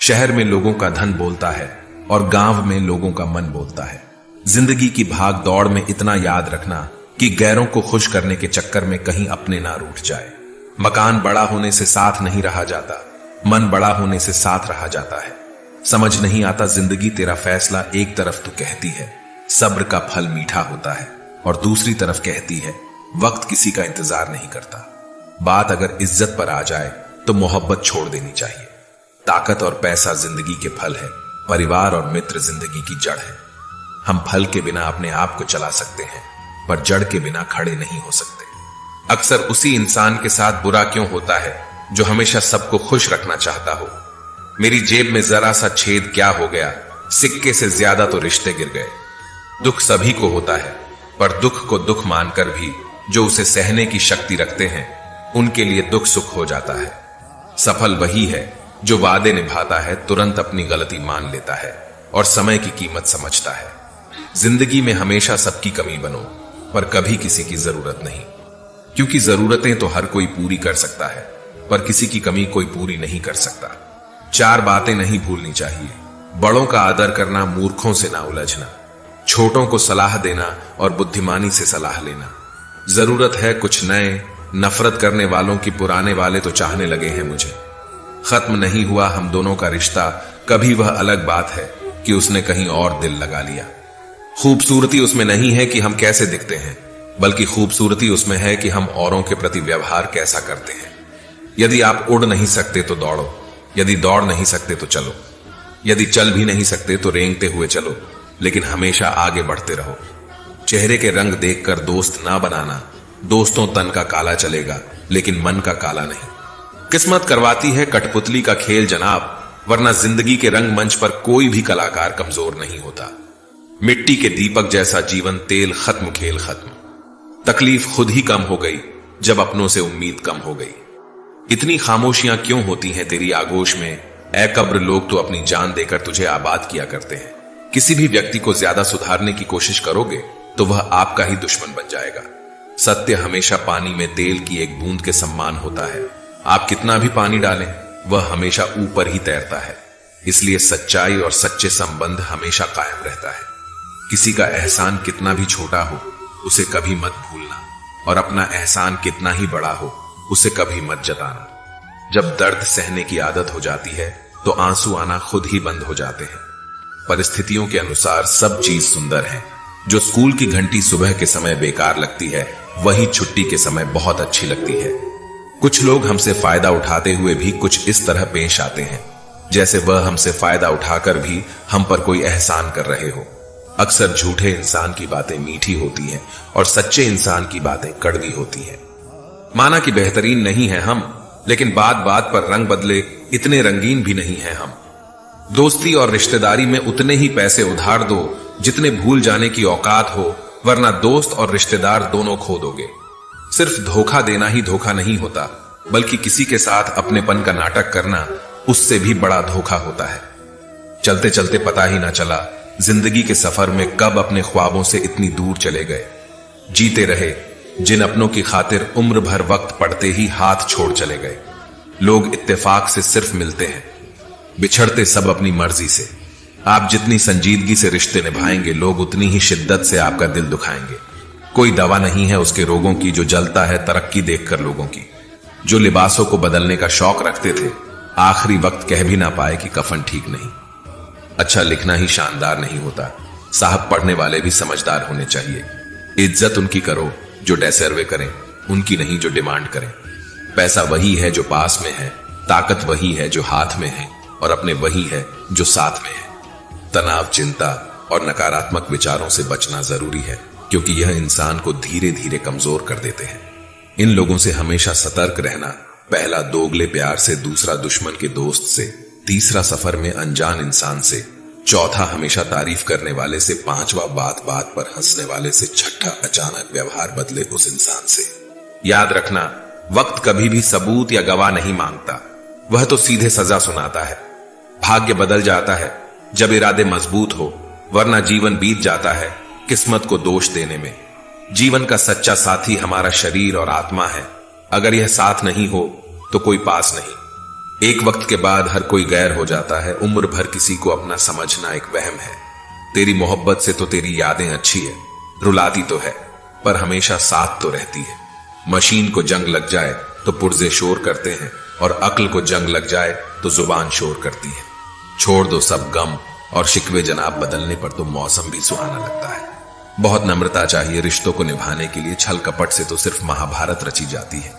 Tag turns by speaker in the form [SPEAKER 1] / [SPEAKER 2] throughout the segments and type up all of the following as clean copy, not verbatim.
[SPEAKER 1] शहर में लोगों का धन बोलता है और गांव में लोगों का मन बोलता है। जिंदगी की भाग दौड़ में इतना याद रखना कि गैरों को खुश करने के चक्कर में कहीं अपने ना रूठ जाए। मकान बड़ा होने से साथ नहीं रहा जाता, मन बड़ा होने से साथ रहा जाता है। समझ नहीं आता जिंदगी तेरा फैसला, एक तरफ तो कहती है सब्र का फल मीठा होता है और दूसरी तरफ कहती है वक्त किसी का इंतजार नहीं करता। बात अगर इज्जत पर आ जाए तो मोहब्बत छोड़ देनी चाहिए। ताकत और पैसा जिंदगी के फल है, परिवार और मित्र जिंदगी की जड़ है। हम फल के बिना अपने आप को चला सकते हैं पर जड़ के बिना खड़े नहीं हो सकते। अक्सर उसी इंसान के साथ बुरा क्यों होता है जो हमेशा सबको खुश रखना चाहता हो। मेरी जेब में जरा सा छेद क्या हो गया, सिक्के से ज्यादा तो रिश्ते गिर गए। दुख सभी को होता है पर दुख को दुख मानकर भी जो उसे सहने की शक्ति रखते हैं उनके लिए दुख सुख हो जाता है। सफल वही है जो वादे निभाता है, तुरंत अपनी गलती मान लेता है और समय की कीमत समझता है। जिंदगी में हमेशा सबकी कमी बनो पर कभी किसी की जरूरत नहीं, क्योंकि जरूरतें तो हर कोई पूरी कर सकता है पर किसी की कमी कोई पूरी नहीं कर सकता। 4 बातें नहीं भूलनी चाहिए। बड़ों का आदर करना, मूर्खों से ना उलझना, छोटों को सलाह देना और बुद्धिमानी से सलाह लेना। जरूरत है कुछ नए, नफरत करने वालों की पुराने वाले तो चाहने लगे हैं मुझे। खत्म नहीं हुआ हम दोनों का रिश्ता, कभी वह अलग बात है कि उसने कहीं और दिल लगा लिया। खूबसूरती उसमें नहीं है कि हम कैसे दिखते हैं, बल्कि खूबसूरती उसमें है कि हम औरों के प्रति व्यवहार कैसा करते हैं। यदि आप उड़ नहीं सकते तो दौड़ो, यदि दौड़ नहीं सकते तो चलो, यदि चल भी नहीं सकते तो रेंगते हुए चलो, लेकिन हमेशा आगे बढ़ते रहो। चेहरे के रंग देखकर दोस्त ना बनाना, दोस्तों तन का काला चलेगा लेकिन मन का काला नहीं। किस्मत करवाती है कठपुतली का खेल जनाब, वरना जिंदगी के रंगमंच पर कोई भी कलाकार कमजोर नहीं होता। मिट्टी के दीपक जैसा जीवन, तेल खत्म खेल खत्म। तकलीफ खुद ही कम हो गई जब अपनों से उम्मीद कम हो गई। इतनी खामोशियां क्यों होती हैं तेरी आगोश में, ऐ कब्र लोग तो अपनी जान देकर तुझे आबाद किया करते हैं। किसी भी व्यक्ति को ज्यादा सुधारने की कोशिश करोगे तो वह आपका ही दुश्मन बन जाएगा। सत्य हमेशा पानी में तेल की एक बूंद के समान होता है। आप कितना भी पानी डालें वह हमेशा ऊपर ही तैरता है। इसलिए सच्चाई और सच्चे संबंध हमेशा कायम रहता है। किसी का एहसान कितना भी छोटा हो उसे कभी मत भूलना, और अपना एहसान कितना ही बड़ा हो उसे कभी मत जताना। जब दर्द सहने की आदत हो जाती है तो आंसू आना खुद ही बंद हो जाते हैं। परिस्थितियों के अनुसार सब चीज सुंदर है। जो स्कूल की घंटी सुबह के समय बेकार लगती है वही छुट्टी के समय बहुत अच्छी लगती है। कुछ लोग हमसे फायदा उठाते हुए भी कुछ इस तरह पेश आते हैं जैसे वह हमसे फायदा उठाकर भी हम पर कोई एहसान कर रहे हो। अक्सर झूठे इंसान की बातें मीठी होती हैं और सच्चे इंसान की बातें कड़वी होती हैं। माना कि बेहतरीन नहीं है हम, लेकिन बात बात पर रंग बदले इतने रंगीन भी नहीं है हम। दोस्ती और रिश्तेदारी में उतने ही पैसे उधार दो जितने भूल जाने की औकात हो, वरना दोस्त और रिश्तेदार दोनों खो दोगे। सिर्फ धोखा देना ही धोखा नहीं होता, बल्कि किसी के साथ अपनेपन का नाटक करना उससे भी बड़ा धोखा होता है। चलते चलते पता ही ना चला जिंदगी के सफर में कब अपने ख्वाबों से इतनी दूर चले गए। जीते रहे जिन अपनों की खातिर उम्र भर वक्त पड़ते ही हाथ छोड़ चले गए। लोग इत्तेफाक से सिर्फ मिलते हैं, बिछड़ते सब अपनी मर्जी से। आप जितनी संजीदगी से रिश्ते निभाएंगे लोग उतनी ही शिद्दत से आपका दिल दुखाएंगे। कोई दवा नहीं है उसके रोगों की जो जलता है तरक्की देखकर लोगों की। जो लिबासों को बदलने का शौक रखते थे आखिरी वक्त कह भी ना पाए कि कफन ठीक नहीं। अच्छा लिखना ही शानदार नहीं होता, साहब पढ़ने वाले भी समझदार होने चाहिए। इज्जत उनकी करो जो डेसर्वे करें, उनकी नहीं जो डिमांड करें। पैसा वही है जो पास में है, ताकत वही है जो हाथ में है, और अपने वही है जो साथ में है। तनाव, चिंता और नकारात्मक विचारों से बचना जरूरी है, क्योंकि यह इंसान को धीरे धीरे कमजोर कर देते हैं। इन लोगों से हमेशा सतर्क रहना। पहला दोगले प्यार से, दूसरा दुश्मन के दोस्त से, तीसरा सफर में अनजान इंसान से, चौथा हमेशा तारीफ करने वाले से, पांचवा बात बात पर हंसने वाले से, छठा अचानक व्यवहार बदले उस इंसान से। याद रखना, वक्त कभी भी सबूत या गवाह नहीं मांगता, वह तो सीधे सजा सुनाता है। भाग्य बदल जाता है जब इरादे मजबूत हो, वरना जीवन बीत जाता है किस्मत को दोष देने में। जीवन का सच्चा साथी हमारा शरीर और आत्मा है। अगर यह साथ नहीं हो तो कोई पास नहीं। एक वक्त के बाद हर कोई गैर हो जाता है। उम्र भर किसी को अपना समझना एक वहम है। तेरी मोहब्बत से तो तेरी यादें अच्छी है, रुलाती तो है पर हमेशा साथ तो रहती है। मशीन को जंग लग जाए तो पुर्जे शोर करते हैं और अक्ल को जंग लग जाए तो जुबान शोर करती है। छोड़ दो सब गम और शिकवे जनाब, बदलने पर तो मौसम भी सुहाना लगता है। बहुत नम्रता चाहिए रिश्तों को निभाने के लिए, छल कपट से तो सिर्फ महाभारत रची जाती है।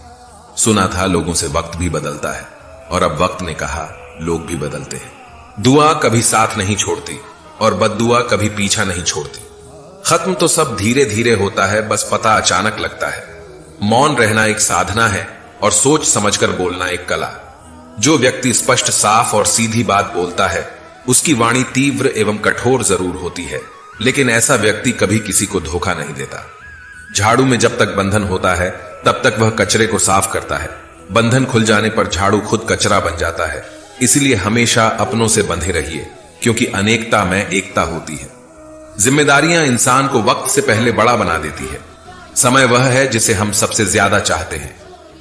[SPEAKER 1] सुना था लोगों से वक्त भी बदलता है और अब वक्त ने कहा लोग भी बदलते हैं। दुआ कभी साथ नहीं छोड़ती और बद्दुआ कभी पीछा नहीं छोड़ती। खत्म तो सब धीरे धीरे होता है, बस पता अचानक लगता है। मौन रहना एक साधना है और सोच समझकर बोलना एक कला। जो व्यक्ति स्पष्ट, साफ और सीधी बात बोलता है उसकी वाणी तीव्र एवं कठोर जरूर होती है, लेकिन ऐसा व्यक्ति कभी किसी को धोखा नहीं देता। झाड़ू में जब तक बंधन होता है तब तक वह कचरे को साफ करता है। बंधन खुल जाने पर झाड़ू खुद कचरा बन जाता है। इसलिए हमेशा अपनों से बंधे रहिए, क्योंकि अनेकता में एकता होती है। जिम्मेदारियां इंसान को वक्त से पहले बड़ा बना देती है। समय वह है जिसे हम सबसे ज्यादा चाहते हैं,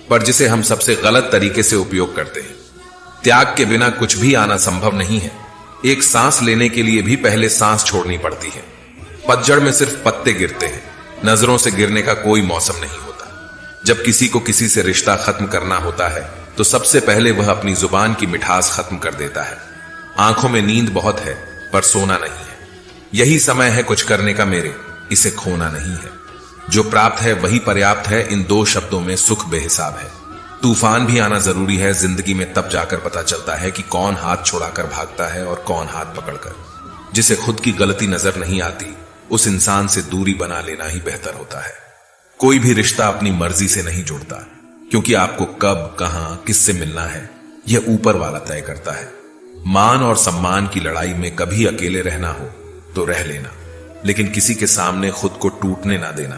[SPEAKER 1] पर जिसे हम सबसे गलत तरीके से उपयोग करते हैं। त्याग के बिना कुछ भी आना संभव नहीं है। एक सांस लेने के लिए भी पहले सांस छोड़नी पड़ती है। पतझड़ में सिर्फ पत्ते गिरते हैं, नजरों से गिरने का कोई मौसम नहीं होता। जब किसी को किसी से रिश्ता खत्म करना होता है तो सबसे पहले वह अपनी जुबान की मिठास खत्म कर देता है। आंखों में नींद बहुत है पर सोना नहीं है। यही समय है कुछ करने का मेरे, इसे खोना नहीं है। जो प्राप्त है वही पर्याप्त है, इन दो शब्दों में सुख बेहिसाब है। तूफान भी आना जरूरी है। जिंदगी में तब जाकर पता चलता है कि कौन हाथ छुड़ाकर भागता है और कौन हाथ पकड़कर। जिसे खुद की गलती नजर नहीं आती उस इंसान से दूरी बना लेना ही बेहतर होता है। कोई भी रिश्ता अपनी मर्जी से नहीं जुड़ता, क्योंकि आपको कब, कहां, किससे मिलना है यह ऊपर वाला तय करता है। मान और सम्मान की लड़ाई में कभी अकेले रहना हो तो रह लेना, लेकिन किसी के सामने खुद को टूटने ना देना,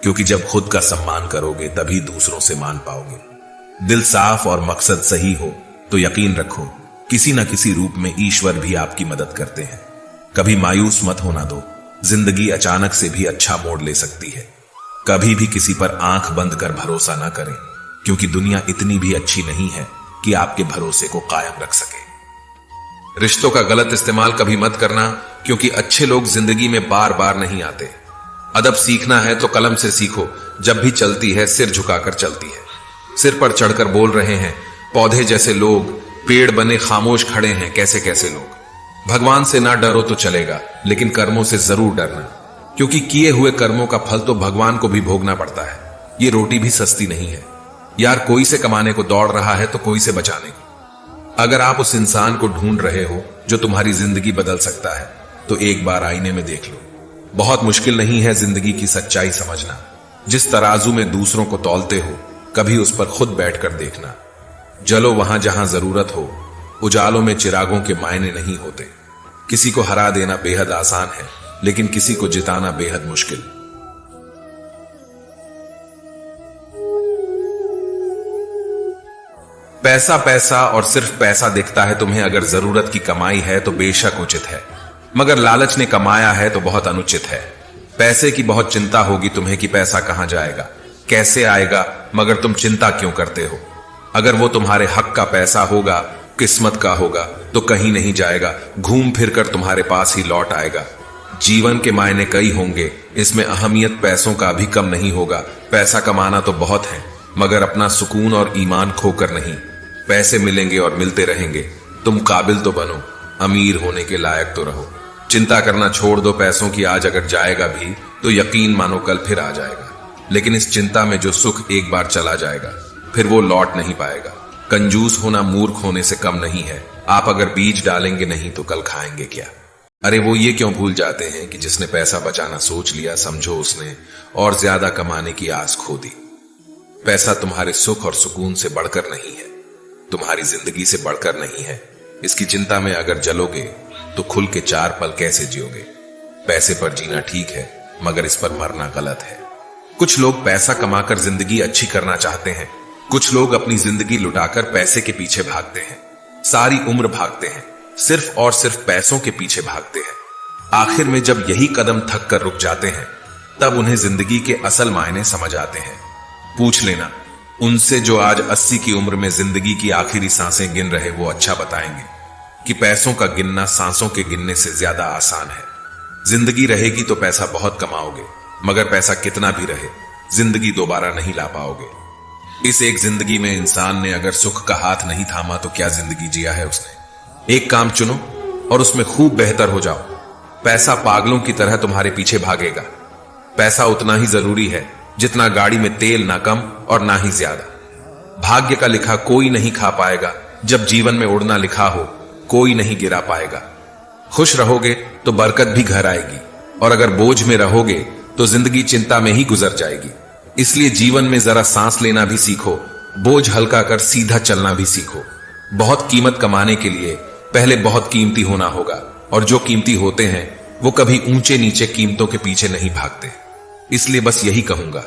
[SPEAKER 1] क्योंकि जब खुद का सम्मान करोगे तभी दूसरों से मान पाओगे। दिल साफ और मकसद सही हो तो यकीन रखो किसी न किसी रूप में ईश्वर भी आपकी मदद करते हैं। कभी मायूस मत होना दो, जिंदगी अचानक से भी अच्छा मोड़ ले सकती है। कभी भी किसी पर आंख बंद कर भरोसा ना करें, क्योंकि दुनिया इतनी भी अच्छी नहीं है कि आपके भरोसे को कायम रख सके। रिश्तों का गलत इस्तेमाल कभी मत करना, क्योंकि अच्छे लोग जिंदगी में बार बार नहीं आते। अदब सीखना है तो कलम से सीखो, जब भी चलती है सिर झुकाकर चलती है। सिर पर चढ़कर बोल रहे हैं पौधे जैसे लोग, पेड़ बने खामोश खड़े हैं कैसे कैसे लोग। भगवान से ना डरो तो चलेगा, लेकिन कर्मों से जरूर डरना, क्योंकि किए हुए कर्मों का फल तो भगवान को भी भोगना पड़ता है। ये रोटी भी सस्ती नहीं है यार। कोई से कमाने को दौड़ रहा है तो कोई से बचाने को। अगर आप उस इंसान को ढूंढ रहे हो जो तुम्हारी जिंदगी बदल सकता है, तो एक बार आईने में देख लो। बहुत मुश्किल नहीं है जिंदगी की सच्चाई समझना। जिस तराजू में दूसरों को तौलते हो, कभी उस पर खुद बैठकर देखना। जलो वहां जहां जरूरत हो, उजालों में चिरागों के मायने नहीं होते। किसी को हरा देना बेहद आसान है, लेकिन किसी को जिताना बेहद मुश्किल। पैसा पैसा और सिर्फ पैसा दिखता है तुम्हें। अगर जरूरत की कमाई है तो बेशक उचित है, मगर लालच ने कमाया है तो बहुत अनुचित है। पैसे की बहुत चिंता होगी तुम्हें कि पैसा कहां जाएगा, कैसे आएगा, मगर तुम चिंता क्यों करते हो? अगर वो तुम्हारे हक का पैसा होगा, किस्मत का होगा, तो कहीं नहीं जाएगा, घूम फिर कर तुम्हारे पास ही लौट आएगा। जीवन के मायने कई होंगे, इसमें अहमियत पैसों का भी कम नहीं होगा। पैसा कमाना तो बहुत है, मगर अपना सुकून और ईमान खोकर नहीं। पैसे मिलेंगे और मिलते रहेंगे, तुम काबिल तो बनो, अमीर होने के लायक तो रहो। चिंता करना छोड़ दो, पैसों की आज अगर जाएगा भी तो यकीन मानो कल फिर आ जाएगा। लेकिन इस चिंता में जो सुख एक बार चला जाएगा फिर वो लौट नहीं पाएगा। कंजूस होना मूर्ख होने से कम नहीं है। आप अगर बीज डालेंगे नहीं तो कल खाएंगे क्या? अरे वो ये क्यों भूल जाते हैं कि जिसने पैसा बचाना सोच लिया, समझो उसने और ज्यादा कमाने की आस खो दी। पैसा तुम्हारे सुख और सुकून से बढ़कर नहीं है, तुम्हारी जिंदगी से बढ़कर नहीं है। इसकी चिंता में अगर जलोगे तो खुल के 4 पल कैसे जियोगे? पैसे पर जीना ठीक है, मगर इस पर मरना गलत है। कुछ लोग पैसा कमाकर जिंदगी अच्छी करना चाहते हैं, कुछ लोग अपनी जिंदगी लुटाकर पैसे के पीछे भागते हैं। सारी उम्र भागते हैं, सिर्फ और सिर्फ पैसों के पीछे भागते हैं। आखिर में जब यही कदम थक कर रुक जाते हैं, तब उन्हें जिंदगी के असल मायने समझ आते हैं। पूछ लेना, उनसे जो आज 80 की उम्र में जिंदगी की आखिरी सांसें गिन रहे वो अच्छा बताएंगे कि पैसों का गिनना सांसों के गिनने से ज्यादा आसान है। जिंदगी रहेगी तो पैसा बहुत कमाओगे, मगर पैसा कितना भी रहे जिंदगी दोबारा नहीं ला पाओगे। इस एक जिंदगी में इंसान ने अगर सुख का हाथ नहीं थामा तो क्या जिंदगी जिया है उसने। एक काम चुनो और उसमें खूब बेहतर हो जाओ। पैसा पागलों की तरह तुम्हारे पीछे भागेगा। पैसा उतना ही जरूरी है जितना गाड़ी में तेल, ना कम और ना ही ज्यादा। भाग्य का लिखा कोई नहीं खा पाएगा, जब जीवन में उड़ना लिखा हो कोई नहीं गिरा पाएगा। खुश रहोगे तो बरकत भी घर आएगी, और अगर बोझ में रहोगे तो जिंदगी चिंता में ही गुजर जाएगी। इसलिए जीवन में जरा सांस लेना भी सीखो, बोझ हल्का कर सीधा चलना भी सीखो। बहुत कीमत कमाने के लिए पहले बहुत कीमती होना होगा, और जो कीमती होते हैं वो कभी ऊंचे नीचे कीमतों के पीछे नहीं भागते। इसलिए बस यही कहूंगा,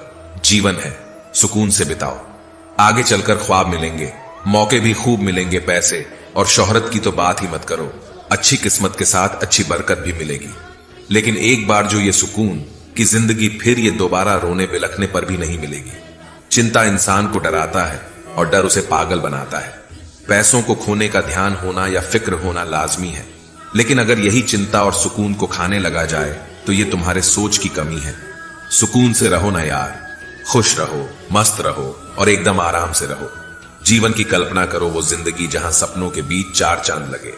[SPEAKER 1] जीवन है, सुकून से बिताओ। आगे चलकर ख्वाब मिलेंगे, मौके भी खूब मिलेंगे। पैसे और शोहरत की तो बात ही मत करो, अच्छी किस्मत के साथ अच्छी बरकत भी मिलेगी। लेकिन एक बार जो ये सुकून कि जिंदगी फिर ये दोबारा रोने बिलखने पर भी नहीं मिलेगी। चिंता इंसान को डराता है और डर उसे पागल बनाता है। पैसों को खोने का ध्यान होना या फिक्र होना लाजमी है, लेकिन अगर यही चिंता और सुकून को खाने लगा जाए तो ये तुम्हारे सोच की कमी है। सुकून से रहो ना यार, खुश रहो, मस्त रहो और एकदम आराम से रहो। जीवन की कल्पना करो वो जिंदगी जहां सपनों के बीच 4 चांद लगे।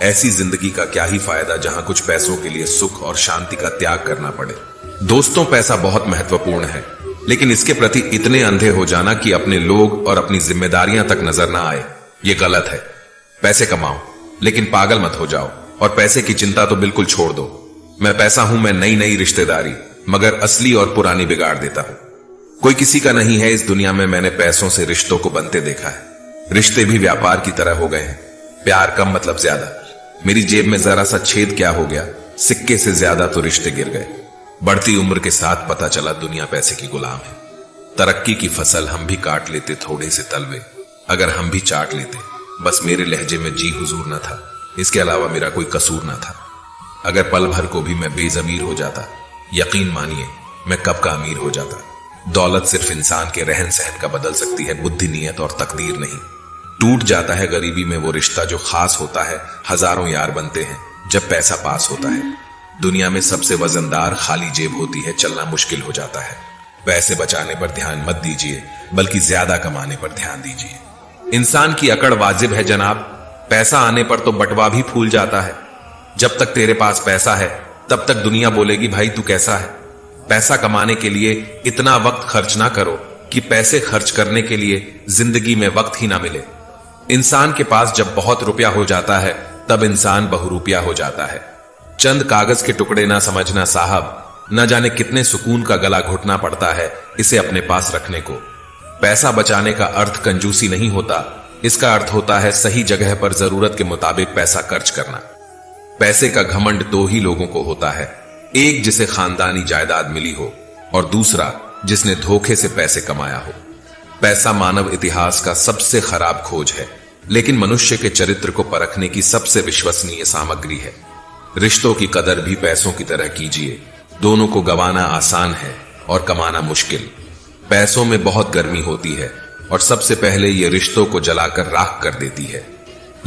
[SPEAKER 1] ऐसी जिंदगी का क्या ही फायदा जहां कुछ पैसों के लिए सुख और शांति का त्याग करना पड़े। दोस्तों, पैसा बहुत महत्वपूर्ण है, लेकिन इसके प्रति इतने अंधे हो जाना कि अपने लोग और अपनी जिम्मेदारियां तक नजर ना आए, ये गलत है। पैसे कमाओ लेकिन पागल मत हो जाओ, और पैसे की चिंता तो बिल्कुल छोड़ दो। मैं पैसा हूं, मैं नई नई रिश्तेदारी, मगर असली और पुरानी बिगाड़ देता हूं। कोई किसी का नहीं है इस दुनिया में, मैंने पैसों से रिश्तों को बनते देखा है। रिश्ते भी व्यापार की तरह हो गए हैं, प्यार कम मतलब ज्यादा। मेरी जेब में जरा सा छेद क्या हो गया, सिक्के से ज्यादा तो रिश्ते गिर गए। बढ़ती उम्र के साथ पता चला दुनिया पैसे की गुलाम है। तरक्की की फसल हम भी काट लेते थोड़े से तलवे, अगर हम भी चाट लेते। बस मेरे लहजे में जी हुजूर न था, इसके अलावा मेरा कोई कसूर न था। अगर पल भर को भी मैं बेजमीर हो जाता, यकीन मानिए मैं कब का अमीर हो जाता। दौलत सिर्फ इंसान के रहन सहन का बदल सकती है, बुद्धि, नीयत और तकदीर नहीं। टूट जाता है गरीबी में वो रिश्ता जो खास होता है, हजारों यार बनते हैं जब पैसा पास होता है। दुनिया में सबसे वजनदार खाली जेब होती है, चलना मुश्किल हो जाता है। पैसे बचाने पर ध्यान मत दीजिए, बल्कि ज्यादा कमाने पर ध्यान दीजिए। इंसान की अकड़ वाजिब है जनाब, पैसा आने पर तो बटवा भी फूल जाता है। जब तक तेरे पास पैसा है तब तक दुनिया बोलेगी भाई तू कैसा है। पैसा कमाने के लिए इतना वक्त खर्च ना करो कि पैसे खर्च करने के लिए जिंदगी में वक्त ही ना मिले। इंसान के पास जब बहुत रुपया हो जाता है तब इंसान बहुरुपया हो जाता है। चंद कागज के टुकड़े ना समझना साहब, न जाने कितने सुकून का गला घुटना पड़ता है इसे अपने पास रखने को। पैसा बचाने का अर्थ कंजूसी नहीं होता, इसका अर्थ होता है सही जगह पर जरूरत के मुताबिक पैसा खर्च करना। पैसे का घमंड 2 ही लोगों को होता है, एक जिसे खानदानी जायदाद मिली हो और दूसरा जिसने धोखे से पैसे कमाया हो। पैसा मानव इतिहास का सबसे खराब खोज है, लेकिन मनुष्य के चरित्र को परखने की सबसे विश्वसनीय सामग्री है। रिश्तों की कदर भी पैसों की तरह कीजिए, दोनों को गंवाना आसान है और कमाना मुश्किल। पैसों में बहुत गर्मी होती है और सबसे पहले ये रिश्तों को जलाकर राख कर देती है।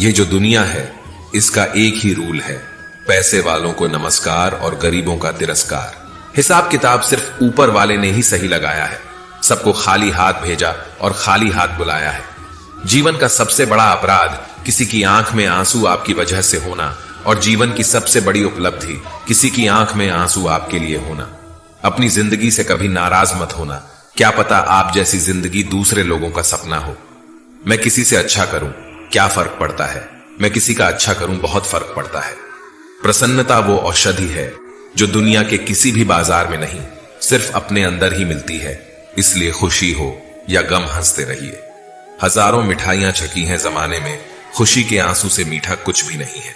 [SPEAKER 1] ये जो दुनिया है इसका एक ही रूल है, पैसे वालों को नमस्कार और गरीबों का तिरस्कार। हिसाब किताब सिर्फ ऊपर वाले ने ही सही लगाया है, सबको खाली हाथ भेजा और खाली हाथ बुलाया है। जीवन का सबसे बड़ा अपराध किसी की आंख में आंसू आपकी वजह से होना, और जीवन की सबसे बड़ी उपलब्धि किसी की आंख में आंसू आपके लिए होना। अपनी जिंदगी से कभी नाराज मत होना, क्या पता आप जैसी जिंदगी दूसरे लोगों का सपना हो। मैं किसी से अच्छा करूं, क्या फर्क पड़ता है, मैं किसी का अच्छा करूं, बहुत फर्क पड़ता है। प्रसन्नता वो औषधि है जो दुनिया के किसी भी बाजार में नहीं, सिर्फ अपने अंदर ही मिलती है। इसलिए खुशी हो या गम हंसते रहिए। हजारों मिठाइयां छकी हैं जमाने में, खुशी के आंसू से मीठा कुछ भी नहीं है।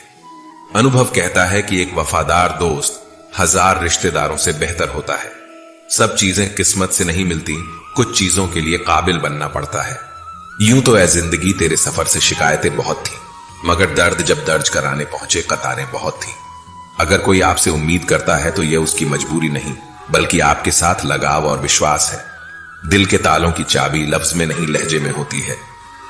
[SPEAKER 1] अनुभव कहता है कि एक वफादार दोस्त 1000 रिश्तेदारों से बेहतर होता है। सब चीजें किस्मत से नहीं मिलती, कुछ चीजों के लिए काबिल बनना पड़ता है। यूं तो ऐ जिंदगी तेरे सफर से शिकायतें बहुत थी, मगर दर्द जब दर्ज कराने पहुंचे कतारें बहुत थी। अगर कोई आपसे उम्मीद करता है तो यह उसकी मजबूरी नहीं, बल्कि आपके साथ लगाव और विश्वास है। दिल के तालों की चाबी लफ्ज में नहीं लहजे में होती है।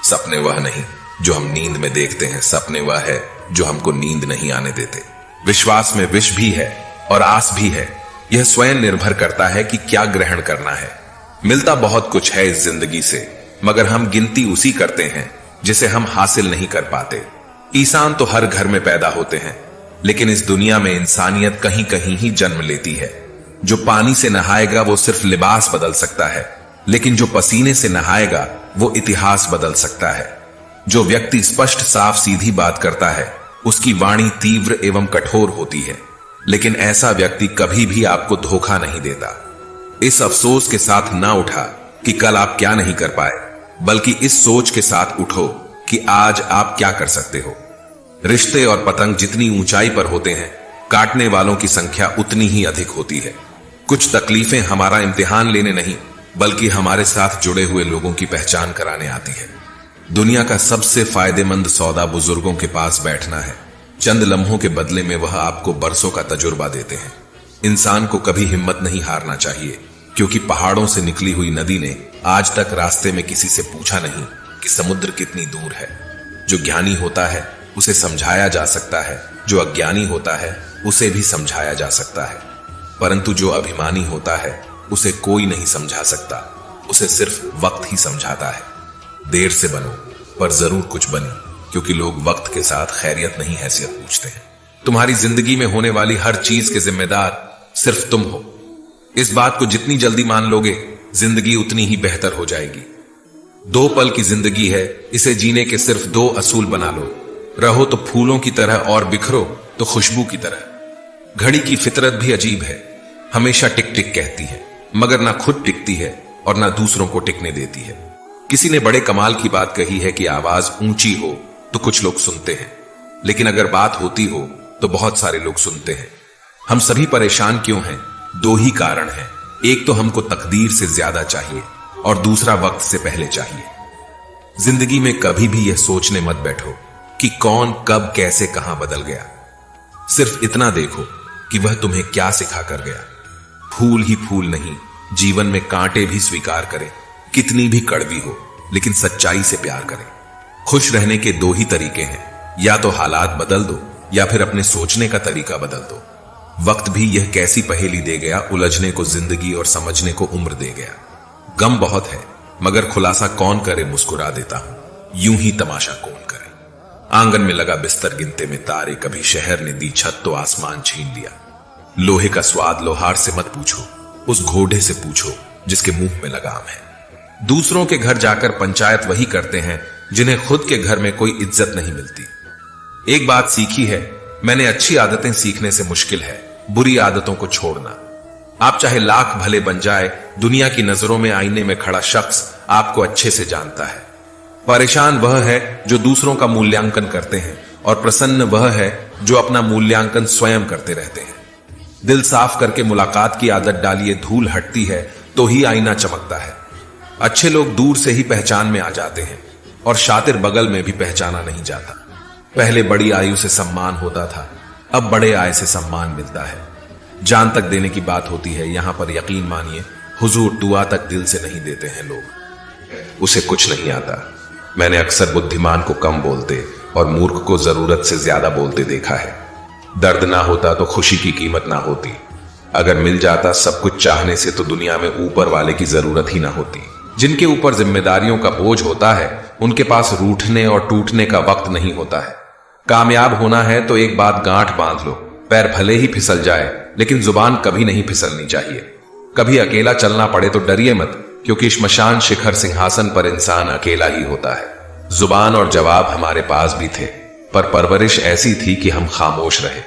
[SPEAKER 1] सपने वह नहीं जो हम नींद में देखते हैं, सपने वह है जो हमको नींद नहीं आने देते। विश्वास में विष भी है और आस भी है। यह स्वयं निर्भर करता है कि क्या ग्रहण करना है। मिलता बहुत कुछ है इस जिंदगी से, मगर हम गिनती उसी करते हैं जिसे हम हासिल नहीं कर पाते। इंसान तो हर घर में पैदा होते हैं, लेकिन इस दुनिया में इंसानियत कहीं कहीं ही जन्म लेती है। जो पानी से नहाएगा वो सिर्फ लिबास बदल सकता है, लेकिन जो पसीने से नहाएगा वो इतिहास बदल सकता है। जो व्यक्ति स्पष्ट साफ सीधी बात करता है उसकी वाणी तीव्र एवं कठोर होती है, लेकिन ऐसा व्यक्ति कभी भी आपको धोखा नहीं देता। इस अफसोस के साथ ना उठा कि कल आप क्या नहीं कर पाए, बल्कि इस सोच के साथ उठो कि आज आप क्या कर सकते हो। रिश्ते और पतंग जितनी ऊंचाई पर होते हैं, काटने वालों की संख्या उतनी ही अधिक होती है। कुछ तकलीफें हमारा इम्तिहान लेने नहीं, बल्कि हमारे साथ जुड़े हुए लोगों की पहचान कराने आती है। दुनिया का सबसे फायदेमंद सौदा बुजुर्गों के पास बैठना है। चंद लम्हों के बदले में वह आपको बरसों का तजुर्बा देते हैं। इंसान को कभी हिम्मत नहीं हारना चाहिए, क्योंकि पहाड़ों से निकली हुई नदी ने आज तक रास्ते में किसी से पूछा नहीं कि समुद्र कितनी दूर है। जो ज्ञानी होता है उसे समझाया जा सकता है, जो अज्ञानी होता है उसे भी समझाया जा सकता है, परंतु जो अभिमानी होता है उसे कोई नहीं समझा सकता, उसे सिर्फ वक्त ही समझाता है। देर से बनो पर जरूर कुछ बनी, क्योंकि लोग वक्त के साथ खैरियत नहीं हैसियत पूछते हैं। तुम्हारी जिंदगी में होने वाली हर चीज के जिम्मेदार सिर्फ तुम हो। इस बात को जितनी जल्दी मान लोगे, जिंदगी उतनी ही बेहतर हो जाएगी। 2 पल की जिंदगी है, इसे जीने के सिर्फ 2 असूल बना लो। रहो तो फूलों की तरह और बिखरो तो खुशबू की तरह। घड़ी की फितरत भी अजीब है, हमेशा टिक टिक कहती है, मगर ना खुद टिकती है और ना दूसरों को टिकने देती है। किसी ने बड़े कमाल की बात कही है कि आवाज ऊंची हो तो कुछ लोग सुनते हैं, लेकिन अगर बात होती हो तो बहुत सारे लोग सुनते हैं। हम सभी परेशान क्यों हैं? 2 ही कारण हैं। एक तो हमको तकदीर से ज्यादा चाहिए और दूसरा वक्त से पहले चाहिए। जिंदगी में कभी भी यह सोचने मत बैठो कि कौन कब कैसे कहां बदल गया। सिर्फ इतना देखो कि वह तुम्हें क्या सिखा कर गया। फूल ही फूल नहीं, जीवन में कांटे भी स्वीकार करें, कितनी भी कड़वी हो, लेकिन सच्चाई से प्यार करें। खुश रहने के 2 ही तरीके हैं, या तो हालात बदल दो या फिर अपने सोचने का तरीका बदल दो। वक्त भी यह कैसी पहेली दे गया, उलझने को जिंदगी और समझने को उम्र दे गया। गम बहुत है, मगर खुलासा कौन करे, मुस्कुरा देता हूं, यूं ही तमाशा कौन करे। आंगन में लगा बिस्तर गिनते में तारे, कभी शहर ने दी छत तो आसमान छीन लिया। लोहे का स्वाद लोहार से मत पूछो, उस घोड़े से पूछो जिसके मुंह में लगाम है। दूसरों के घर जाकर पंचायत वही करते हैं जिन्हें खुद के घर में कोई इज्जत नहीं मिलती। एक बात सीखी है मैंने, अच्छी आदतें सीखने से मुश्किल है बुरी आदतों को छोड़ना। आप चाहे लाख भले बन जाए, दुनिया की नजरों में आईने में खड़ा शख्स आपको अच्छे से जानता है। परेशान वह है जो दूसरों का मूल्यांकन करते हैं, और प्रसन्न वह है जो अपना मूल्यांकन स्वयं करते रहते हैं। दिल साफ करके मुलाकात की आदत डालिए, धूल हटती है तो ही आईना चमकता है। अच्छे लोग दूर से ही पहचान में आ जाते हैं, और शातिर बगल में भी पहचाना नहीं जाता। पहले बड़ी आयु से सम्मान होता था, अब बड़े आय से सम्मान मिलता है। जान तक देने की बात होती है, यहां पर यकीन मानिए हुजूर दुआ तक दिल से नहीं देते हैं लोग। उसे कुछ नहीं आता। मैंने अक्सर बुद्धिमान को कम बोलते और मूर्ख को जरूरत से ज्यादा बोलते देखा है। दर्द ना होता तो खुशी की कीमत ना होती। अगर मिल जाता सब कुछ चाहने से तो दुनिया में ऊपर वाले की जरूरत ही ना होती। जिनके ऊपर जिम्मेदारियों का बोझ होता है उनके पास रूठने और टूटने का वक्त नहीं होता है। कामयाब होना है तो एक बात गांठ बांध लो, पैर भले ही फिसल जाए लेकिन जुबान कभी नहीं फिसलनी चाहिए। कभी अकेला चलना पड़े तो डरिए मत, क्योंकि श्मशान शिखर सिंहासन पर इंसान अकेला ही होता है। जुबान और जवाब हमारे पास भी थे, पर परवरिश ऐसी थी कि हम खामोश रहे।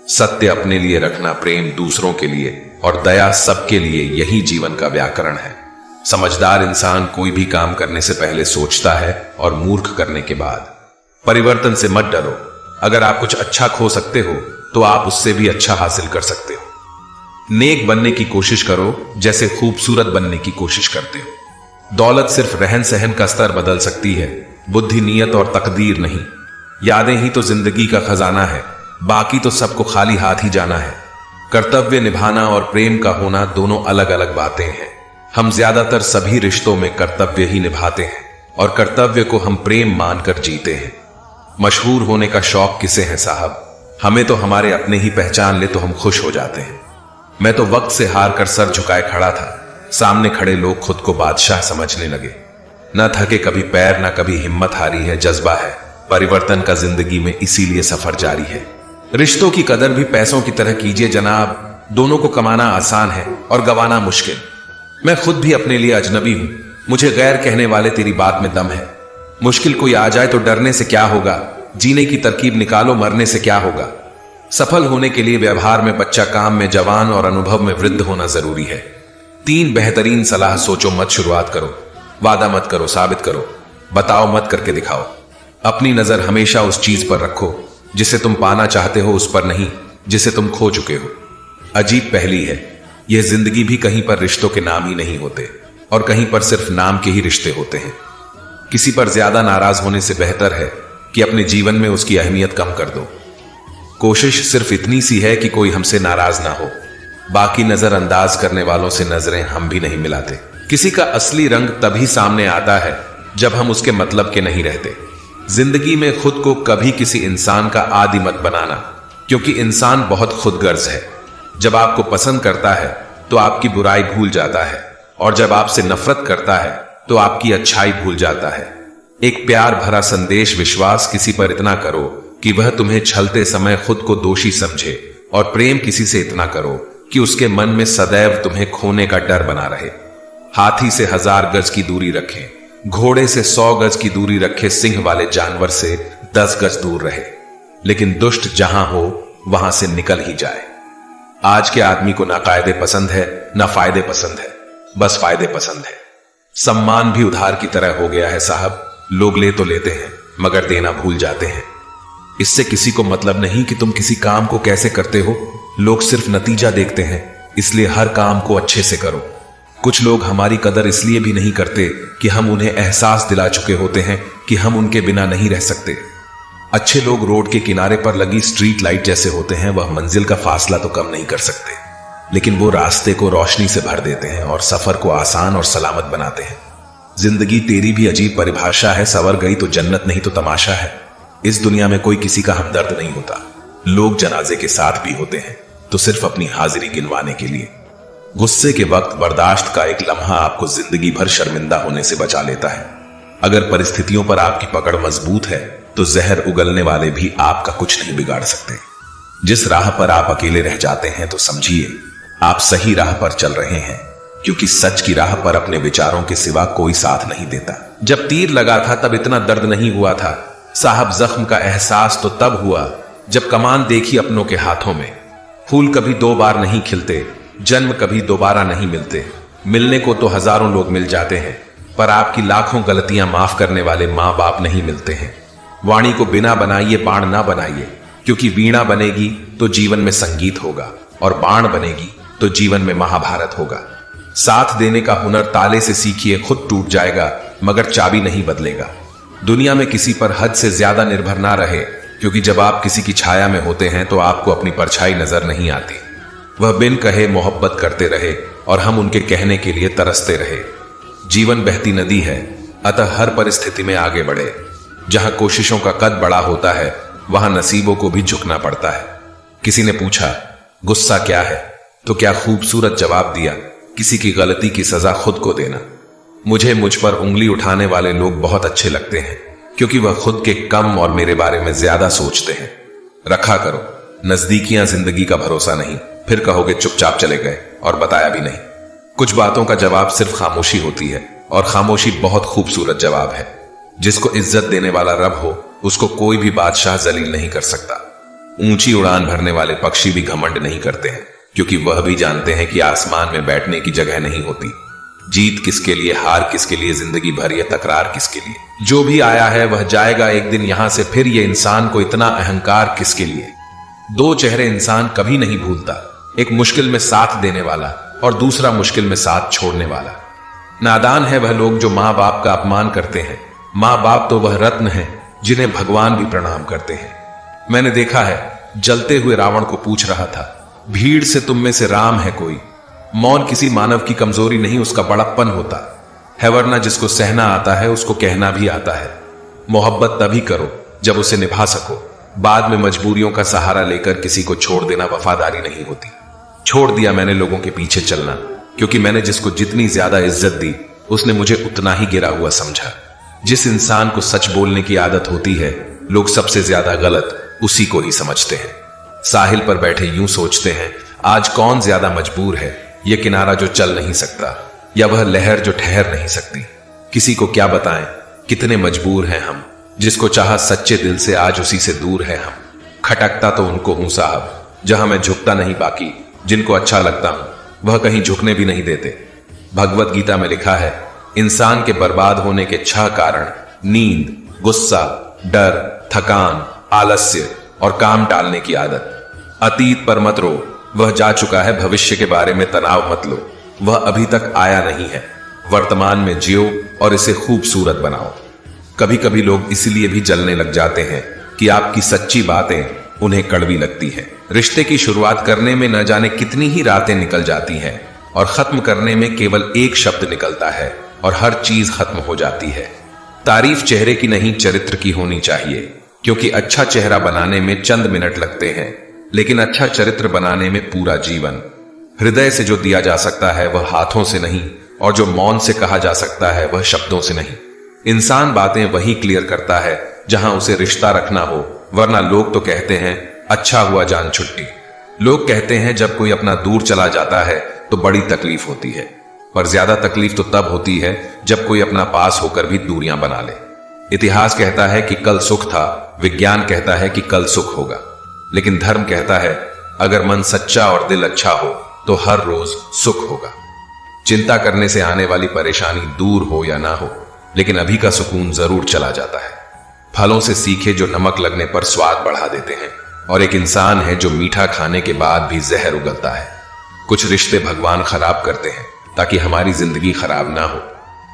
[SPEAKER 1] सत्य अपने लिए रखना, प्रेम दूसरों के लिए और दया सबके लिए, यही जीवन का व्याकरण है। समझदार इंसान कोई भी काम करने से पहले सोचता है और मूर्ख करने के बाद। परिवर्तन से मत डरो। अगर आप कुछ अच्छा खो सकते हो तो आप उससे भी अच्छा हासिल कर सकते हो। नेक बनने की कोशिश करो जैसे खूबसूरत बनने की कोशिश करते हो। दौलत सिर्फ रहन सहन का स्तर बदल सकती है, बुद्धि, नीयत और तकदीर नहीं। यादें ही तो जिंदगी का खजाना है, बाकी तो सबको खाली हाथ ही जाना है। कर्तव्य निभाना और प्रेम का होना दोनों अलग अलग बातें हैं। हम ज्यादातर सभी रिश्तों में कर्तव्य ही निभाते हैं और कर्तव्य को हम प्रेम मानकर जीते हैं। मशहूर होने का शौक किसे है साहब? हमें तो हमारे अपने ही पहचान ले तो हम खुश हो जाते हैं। मैं तो वक्त से हार कर सर झुकाए खड़ा था, सामने खड़े लोग खुद को बादशाह समझने लगे। न थके कभी पैर, न कभी हिम्मत हारी है, जज्बा है परिवर्तन का जिंदगी में, इसीलिए सफर जारी है। रिश्तों की कदर भी पैसों की तरह कीजिए जनाब, दोनों को कमाना आसान है और गंवाना मुश्किल। मैं खुद भी अपने लिए अजनबी हूं, मुझे गैर कहने वाले तेरी बात में दम है। मुश्किल कोई आ जाए तो डरने से क्या होगा, जीने की तरकीब निकालो, मरने से क्या होगा। सफल होने के लिए व्यवहार में बच्चा, काम में जवान और अनुभव में वृद्ध होना जरूरी है। 3 बेहतरीन सलाह सोचो मत, शुरुआत करो, वादा मत करो, साबित करो, बताओ मत, करके दिखाओ। अपनी नजर हमेशा उस चीज पर रखो जिसे तुम पाना चाहते हो, उस पर नहीं जिसे तुम खो चुके हो। अजीब पहली है, यह जिंदगी भी कहीं पर रिश्तों के नाम ही नहीं होते और कहीं पर सिर्फ नाम के ही रिश्ते होते हैं। किसी पर ज्यादा नाराज होने से बेहतर है कि अपने जीवन में उसकी अहमियत कम कर दो। कोशिश सिर्फ इतनी सी है कि कोई हमसे नाराज ना हो, बाकी नजरअंदाज करने वालों से नजरें हम भी नहीं मिलाते। किसी का असली रंग तभी सामने आता है जब हम उसके मतलब के नहीं रहते। जिंदगी में खुद को कभी किसी इंसान का आदी मत बनाना, क्योंकि इंसान बहुत खुदगर्ज है। जब आपको पसंद करता है तो आपकी बुराई भूल जाता है, और जब आपसे नफरत करता है तो आपकी अच्छाई भूल जाता है। एक प्यार भरा संदेश, विश्वास किसी पर इतना करो कि वह तुम्हें छलते समय खुद को दोषी समझे, और प्रेम किसी से इतना करो कि उसके मन में सदैव तुम्हें खोने का डर बना रहे। हाथी से 1000 गज की दूरी रखें, घोड़े से 100 गज की दूरी रखे, सिंह वाले जानवर से 10 गज दूर रहे, लेकिन दुष्ट जहां हो वहां से निकल ही जाए। आज के आदमी को ना कायदे पसंद है ना फायदे पसंद है, बस फायदे पसंद है। सम्मान भी उधार की तरह हो गया है साहब, लोग ले तो लेते हैं मगर देना भूल जाते हैं। इससे किसी को मतलब नहीं कि तुम किसी काम को कैसे करते हो, लोग सिर्फ नतीजा देखते हैं, इसलिए हर काम को अच्छे से करो। कुछ लोग हमारी कदर इसलिए भी नहीं करते कि हम उन्हें एहसास दिला चुके होते हैं कि हम उनके बिना नहीं रह सकते। अच्छे लोग रोड के किनारे पर लगी स्ट्रीट लाइट जैसे होते हैं, वह मंजिल का फासला तो कम नहीं कर सकते, लेकिन वो रास्ते को रोशनी से भर देते हैं और सफर को आसान और सलामत बनाते हैं। जिंदगी तेरी भी अजीब परिभाषा है, सवर गई तो जन्नत, नहीं तो तमाशा है। इस दुनिया में कोई किसी का हमदर्द नहीं होता, लोग जनाजे के साथ भी होते हैं तो सिर्फ अपनी हाजिरी गिनवाने के लिए। गुस्से के वक्त बर्दाश्त का एक लम्हा आपको जिंदगी भर शर्मिंदा होने से बचा लेता है। अगर परिस्थितियों पर आपकी पकड़ मजबूत है तो जहर उगलने वाले भी आपका कुछ नहीं बिगाड़ सकते। जिस राह पर आप अकेले रह जाते हैं तो समझिए आप सही राह पर चल रहे हैं, क्योंकि सच की राह पर अपने विचारों के सिवा कोई साथ नहीं देता। जब तीर लगा था तब इतना दर्द नहीं हुआ था साहब, जख्म का एहसास तो तब हुआ जब कमान देखी अपनों के हाथों में। फूल कभी 2 बार नहीं खिलते, जन्म कभी दोबारा नहीं मिलते। मिलने को तो हजारों लोग मिल जाते हैं, पर आपकी लाखों गलतियां माफ करने वाले माँ बाप नहीं मिलते हैं। वाणी को बिना बनाइए, बाण ना बनाइए, क्योंकि वीणा बनेगी तो जीवन में संगीत होगा, और बाण बनेगी तो जीवन में महाभारत होगा। साथ देने का हुनर ताले से सीखिए, खुद टूट जाएगा मगर चाबी नहीं बदलेगा। दुनिया में किसी पर हद से ज्यादा निर्भर ना रहे, क्योंकि जब आप किसी की छाया में होते हैं तो आपको अपनी परछाई नजर नहीं आती। वह बिन कहे मोहब्बत करते रहे और हम उनके कहने के लिए तरसते रहे। जीवन बहती नदी है, अतः हर परिस्थिति में आगे बढ़े। जहां कोशिशों का कद बड़ा होता है वहां नसीबों को भी झुकना पड़ता है। किसी ने पूछा गुस्सा क्या है, तो क्या खूबसूरत जवाब दिया, किसी की गलती की सजा खुद को देना। मुझे मुझ पर उंगली उठाने वाले लोग बहुत अच्छे लगते हैं, क्योंकि वह खुद के कम और मेरे बारे में ज्यादा सोचते हैं। रखा करो, नजदीकियां जिंदगी का भरोसा नहीं, फिर कहोगे चुपचाप चले गए और बताया भी नहीं। कुछ बातों का जवाब सिर्फ खामोशी होती है, और खामोशी बहुत खूबसूरत जवाब है। जिसको इज्जत देने वाला रब हो उसको कोई भी बादशाह जलील नहीं कर सकता। ऊंची उड़ान भरने वाले पक्षी भी घमंड नहीं करते हैं, क्योंकि वह भी जानते हैं कि आसमान में बैठने की जगह नहीं होती। जीत किसके लिए, हार किसके लिए, जिंदगी भर ये तकरार किसके लिए। जो भी आया है वह जाएगा एक दिन यहां से, फिर ये इंसान को इतना अहंकार किसके लिए। 2 चेहरे इंसान कभी नहीं भूलता, एक मुश्किल में साथ देने वाला और दूसरा मुश्किल में साथ छोड़ने वाला। नादान है वह लोग जो माँ बाप का अपमान करते हैं। माँ बाप तो वह रत्न है जिन्हें भगवान भी प्रणाम करते हैं। मैंने देखा है, जलते हुए रावण को पूछ रहा था, भीड़ से तुम में से राम है कोई? मौन किसी मानव की कमजोरी नहीं, उसका बड़प्पन होता है। वरना जिसको सहना आता है उसको कहना भी आता है। मोहब्बत तभी करो जब उसे निभा सको। बाद में मजबूरियों का सहारा लेकर किसी को छोड़ देना वफादारी नहीं होती। छोड़ दिया मैंने लोगों के पीछे चलना, क्योंकि मैंने जिसको जितनी ज्यादा इज्जत दी उसने मुझे उतना ही गिरा हुआ समझा। जिस इंसान को सच बोलने की आदत होती है, लोग सबसे ज्यादा गलत उसी को ही समझते हैं। साहिल पर बैठे यूं सोचते हैं, आज कौन ज्यादा मजबूर है, यह किनारा जो चल नहीं सकता या वह लहर जो ठहर नहीं सकती। किसी को क्या बताएं कितने मजबूर हैं हम। जिसको चाहा सच्चे दिल से, आज उसी से दूर है हम। खटकता तो उनको हूं साहब, जहां मैं झुकता नहीं, बाकी जिनको अच्छा लगता हूं वह कहीं झुकने भी नहीं देते। भगवत गीता में लिखा है, इंसान के बर्बाद होने के 6 कारण नींद, गुस्सा, डर, थकान, आलस्य और काम टालने की आदत। अतीत पर मत रो, वह जा चुका है। भविष्य के बारे में तनाव मत लो, वह अभी तक आया नहीं है। वर्तमान में जियो और इसे खूबसूरत बनाओ। कभी कभी लोग इसलिए भी जलने लग जाते हैं कि आपकी सच्ची बातें उन्हें कड़वी लगती है। रिश्ते की शुरुआत करने में न जाने कितनी ही रातें निकल जाती हैं और खत्म करने में केवल एक शब्द निकलता है और हर चीज खत्म हो जाती है। तारीफ चेहरे की नहीं, चरित्र की होनी चाहिए, क्योंकि अच्छा चेहरा बनाने में चंद मिनट लगते हैं, लेकिन अच्छा चरित्र बनाने में पूरा जीवन। हृदय से जो दिया जा सकता है वह हाथों से नहीं, और जो मौन से कहा जा सकता है वह शब्दों से नहीं। इंसान बातें वही क्लियर करता है जहां उसे रिश्ता रखना हो, वरना लोग तो कहते हैं अच्छा हुआ जान छुट्टी। लोग कहते हैं जब कोई अपना दूर चला जाता है तो बड़ी तकलीफ होती है, पर ज्यादा तकलीफ तो तब होती है जब कोई अपना पास होकर भी दूरियां बना ले। इतिहास कहता है कि कल सुख था, विज्ञान कहता है कि कल सुख होगा, लेकिन धर्म कहता है अगर मन सच्चा और दिल अच्छा हो तो हर रोज सुख होगा। चिंता करने से आने वाली परेशानी दूर हो या ना हो, लेकिन अभी का सुकून जरूर चला जाता है। फलों से सीखे जो नमक लगने पर स्वाद बढ़ा देते हैं, और एक इंसान है जो मीठा खाने के बाद भी जहर उगलता है। कुछ रिश्ते भगवान खराब करते हैं ताकि हमारी जिंदगी खराब ना हो।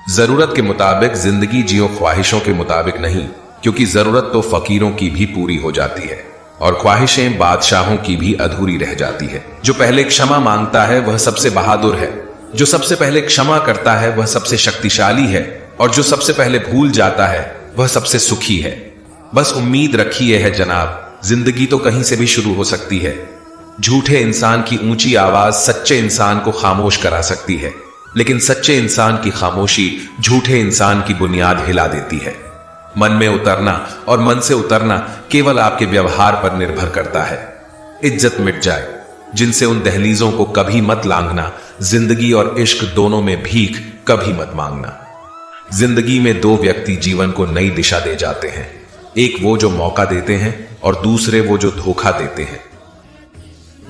[SPEAKER 1] जरूरत के मुताबिक जिंदगी जियो, ख्वाहिशों के मुताबिक नहीं, क्योंकि जरूरत तो फकीरों की भी पूरी हो जाती है और ख्वाहिशें बादशाहों की भी अधूरी रह जाती है। जो पहले क्षमा मांगता है वह सबसे बहादुर है, जो सबसे पहले क्षमा करता है वह सबसे शक्तिशाली है, और जो सबसे पहले भूल जाता है वह सबसे सुखी है। बस उम्मीद रखिए है जनाब, जिंदगी तो कहीं से भी शुरू हो सकती है। झूठे इंसान की ऊंची आवाज सच्चे इंसान को खामोश करा सकती है, लेकिन सच्चे इंसान की खामोशी झूठे इंसान की बुनियाद हिला देती है। मन में उतरना और मन से उतरना केवल आपके व्यवहार पर निर्भर करता है। इज्जत मिट जाए जिनसे, उन दहलीजों को कभी मत लांघना। जिंदगी और इश्क दोनों में भीख कभी मत मांगना। जिंदगी में 2 व्यक्ति जीवन को नई दिशा दे जाते हैं, एक वो जो मौका देते हैं और दूसरे वो जो धोखा देते हैं।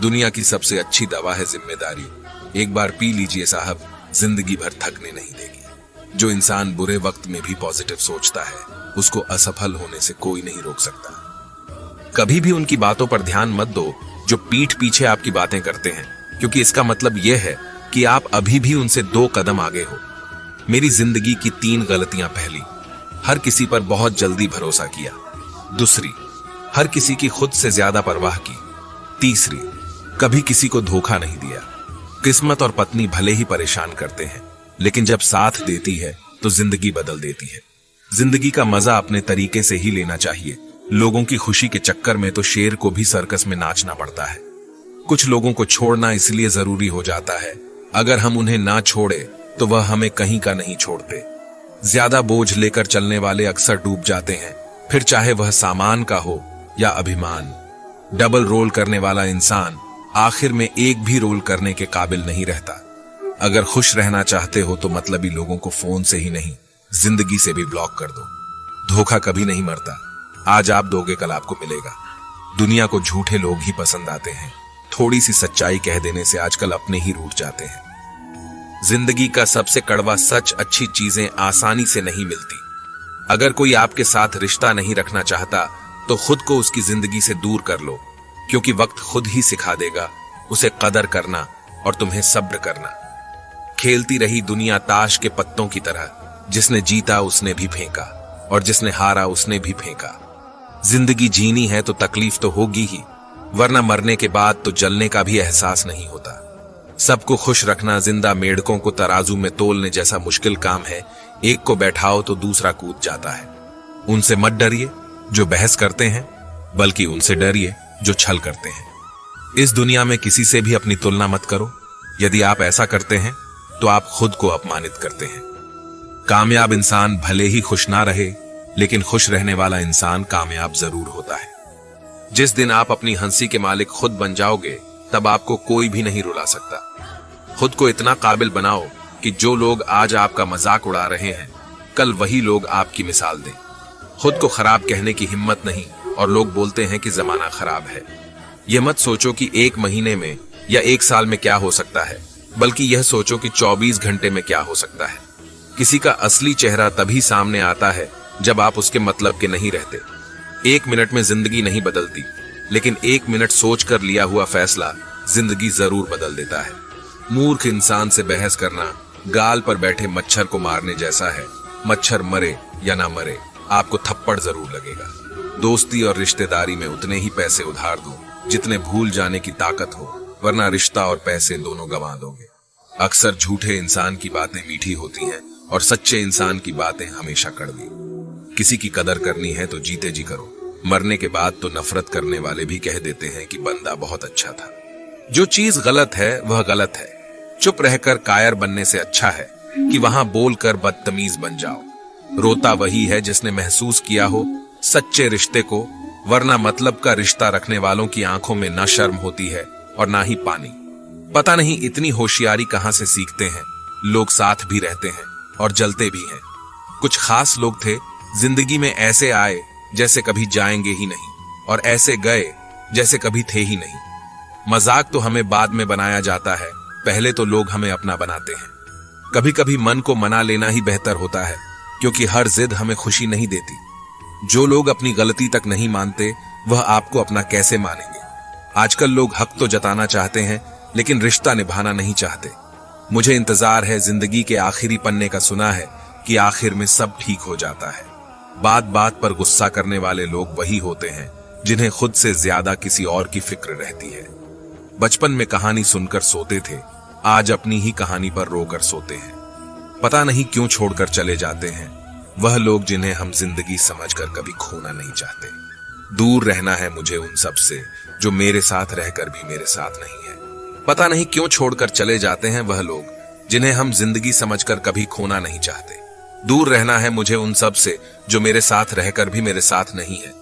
[SPEAKER 1] दुनिया की सबसे अच्छी दवा है जिम्मेदारी। एक बार पी लीजिए साहब, जिंदगी भर थकने नहीं देगी। जो इंसान बुरे वक्त में भी पॉजिटिव सोचता है उसको असफल होने से कोई नहीं रोक सकता। कभी भी उनकी बातों पर ध्यान मत दो जो पीठ पीछे आपकी बातें करते हैं, क्योंकि इसका मतलब यह है कि आप अभी भी उनसे 2 कदम आगे हो। मेरी जिंदगी की 3 गलतियां। पहली, हर किसी पर बहुत जल्दी भरोसा किया। दूसरी, हर किसी की खुद से ज्यादा परवाह की। तीसरी, कभी किसी को धोखा नहीं दिया। किस्मत और पत्नी भले ही परेशान करते हैं, लेकिन जब साथ देती है तो जिंदगी बदल देती है। जिंदगी का मजा अपने तरीके से ही लेना चाहिए। लोगों की खुशी के चक्कर में तो शेर को भी सर्कस में नाचना पड़ता है। कुछ लोगों को छोड़ना इसलिए जरूरी हो जाता है, अगर हम उन्हें ना छोड़े तो वह हमें कहीं का नहीं छोड़ते। ज्यादा बोझ लेकर चलने वाले अक्सर डूब जाते हैं, फिर चाहे वह सामान का हो या अभिमान। डबल रोल करने वाला इंसान आखिर में एक भी रोल करने के काबिल नहीं रहता। अगर खुश रहना चाहते हो तो मतलबी लोगों को फोन से ही नहीं, जिंदगी से भी ब्लॉक कर दो। धोखा कभी नहीं मरता, आज आप दोगे कल आपको मिलेगा। दुनिया को झूठे लोग ही पसंद आते हैं, थोड़ी सी सच्चाई कह देने से आजकल अपने ही रूठ जाते हैं। जिंदगी का सबसे कड़वा सच, अच्छी चीजें आसानी से नहीं मिलती। अगर कोई आपके साथ रिश्ता नहीं रखना चाहता तो खुद को उसकी जिंदगी से दूर कर लो, क्योंकि वक्त खुद ही सिखा देगा उसे कदर करना और तुम्हें सब्र करना। खेलती रही दुनिया ताश के पत्तों की तरह, जिसने जीता उसने भी फेंका और जिसने हारा उसने भी फेंका। जिंदगी जीनी है तो तकलीफ तो होगी ही, वरना मरने के बाद तो जलने का भी एहसास नहीं होता। सबको खुश रखना जिंदा मेढकों को तराजू में तोलने जैसा मुश्किल काम है। एक को बैठाओ तो दूसरा कूद जाता है। उनसे मत डरिए जो बहस करते हैं, बल्कि उनसे डरिए जो छल करते हैं। इस दुनिया में किसी से भी अपनी तुलना मत करो। यदि आप ऐसा करते हैं तो आप खुद को अपमानित करते हैं। कामयाब इंसान भले ही खुश ना रहे, लेकिन खुश रहने वाला इंसान कामयाब जरूर होता है। जिस दिन आप अपनी हंसी के मालिक खुद बन जाओगे, तब आपको कोई भी नहीं रुला सकता। खुद को इतना काबिल बनाओ कि जो लोग आज आपका मजाक उड़ा रहे हैं, कल वही लोग आपकी मिसाल दें। खुद को खराब कहने की हिम्मत नहीं, और लोग बोलते हैं कि जमाना खराब है। यह मत सोचो कि 1 महीने में या 1 साल में क्या हो सकता है, बल्कि यह सोचो कि 24 घंटे में क्या हो सकता है। किसी का असली चेहरा तभी सामने आता है जब आप उसके मतलब के नहीं रहते। 1 मिनट में जिंदगी नहीं बदलती, लेकिन 1 मिनट सोचकर लिया हुआ फैसला जिंदगी जरूर बदल देता है। मूर्ख इंसान से बहस करना गाल पर बैठे मच्छर को मारने जैसा है। मच्छर मरे या ना मरे, आपको थप्पड़ जरूर लगेगा। दोस्ती और रिश्तेदारी में उतने ही पैसे उधार दो जितने भूल जाने की ताकत हो, वरना रिश्ता और पैसे दोनों गंवा दोगे। अक्सर झूठे इंसान की बातें मीठी होती हैं और सच्चे इंसान की बातें हमेशा कड़वी। किसी की कदर करनी है तो जीते जी करो। मरने के बाद तो नफरत करने वाले भी कह देते हैं कि बंदा बहुत अच्छा था। जो चीज गलत है वह गलत है। चुप रहकर कायर बनने से अच्छा है कि वहां बोलकर बदतमीज बन जाओ। रोता वही है जिसने महसूस किया हो सच्चे रिश्ते को, वरना मतलब का रिश्ता रखने वालों की आंखों में ना शर्म होती है और ना ही पानी। पता नहीं इतनी होशियारी कहां से सीखते हैं। लोग साथ भी रहते हैं और जलते भी हैं। कुछ खास लोग थे, जिंदगी में ऐसे आए जैसे कभी जाएंगे ही नहीं, और ऐसे गए जैसे कभी थे ही नहीं। मजाक तो हमें बाद में बनाया जाता है, पहले तो लोग हमें अपना बनाते हैं। कभी कभी मन को मना लेना ही बेहतर होता है, क्योंकि हर जिद हमें खुशी नहीं देती। जो लोग अपनी गलती तक नहीं मानते, वह आपको अपना कैसे मानेंगे। आजकल लोग हक तो जताना चाहते हैं, लेकिन रिश्ता निभाना नहीं चाहते। मुझे इंतजार है जिंदगी के आखिरी पन्ने का, सुना है कि आखिर में सब ठीक हो जाता है। बात बात पर गुस्सा करने वाले लोग वही होते हैं जिन्हें खुद से ज्यादा किसी और की फिक्र रहती है। बचपन में कहानी सुनकर सोते थे, आज अपनी ही कहानी पर रोकर सोते हैं। पता नहीं क्यों छोड़कर चले जाते हैं वह लोग जिन्हें हम जिंदगी समझकर कभी खोना नहीं चाहते। दूर रहना है मुझे उन सब से जो मेरे साथ रहकर भी मेरे साथ नहीं है। पता नहीं क्यों छोड़कर चले जाते हैं वह लोग जिन्हें हम जिंदगी समझकर कभी खोना नहीं चाहते। दूर रहना है मुझे उन सब से जो मेरे साथ रहकर भी मेरे साथ नहीं है।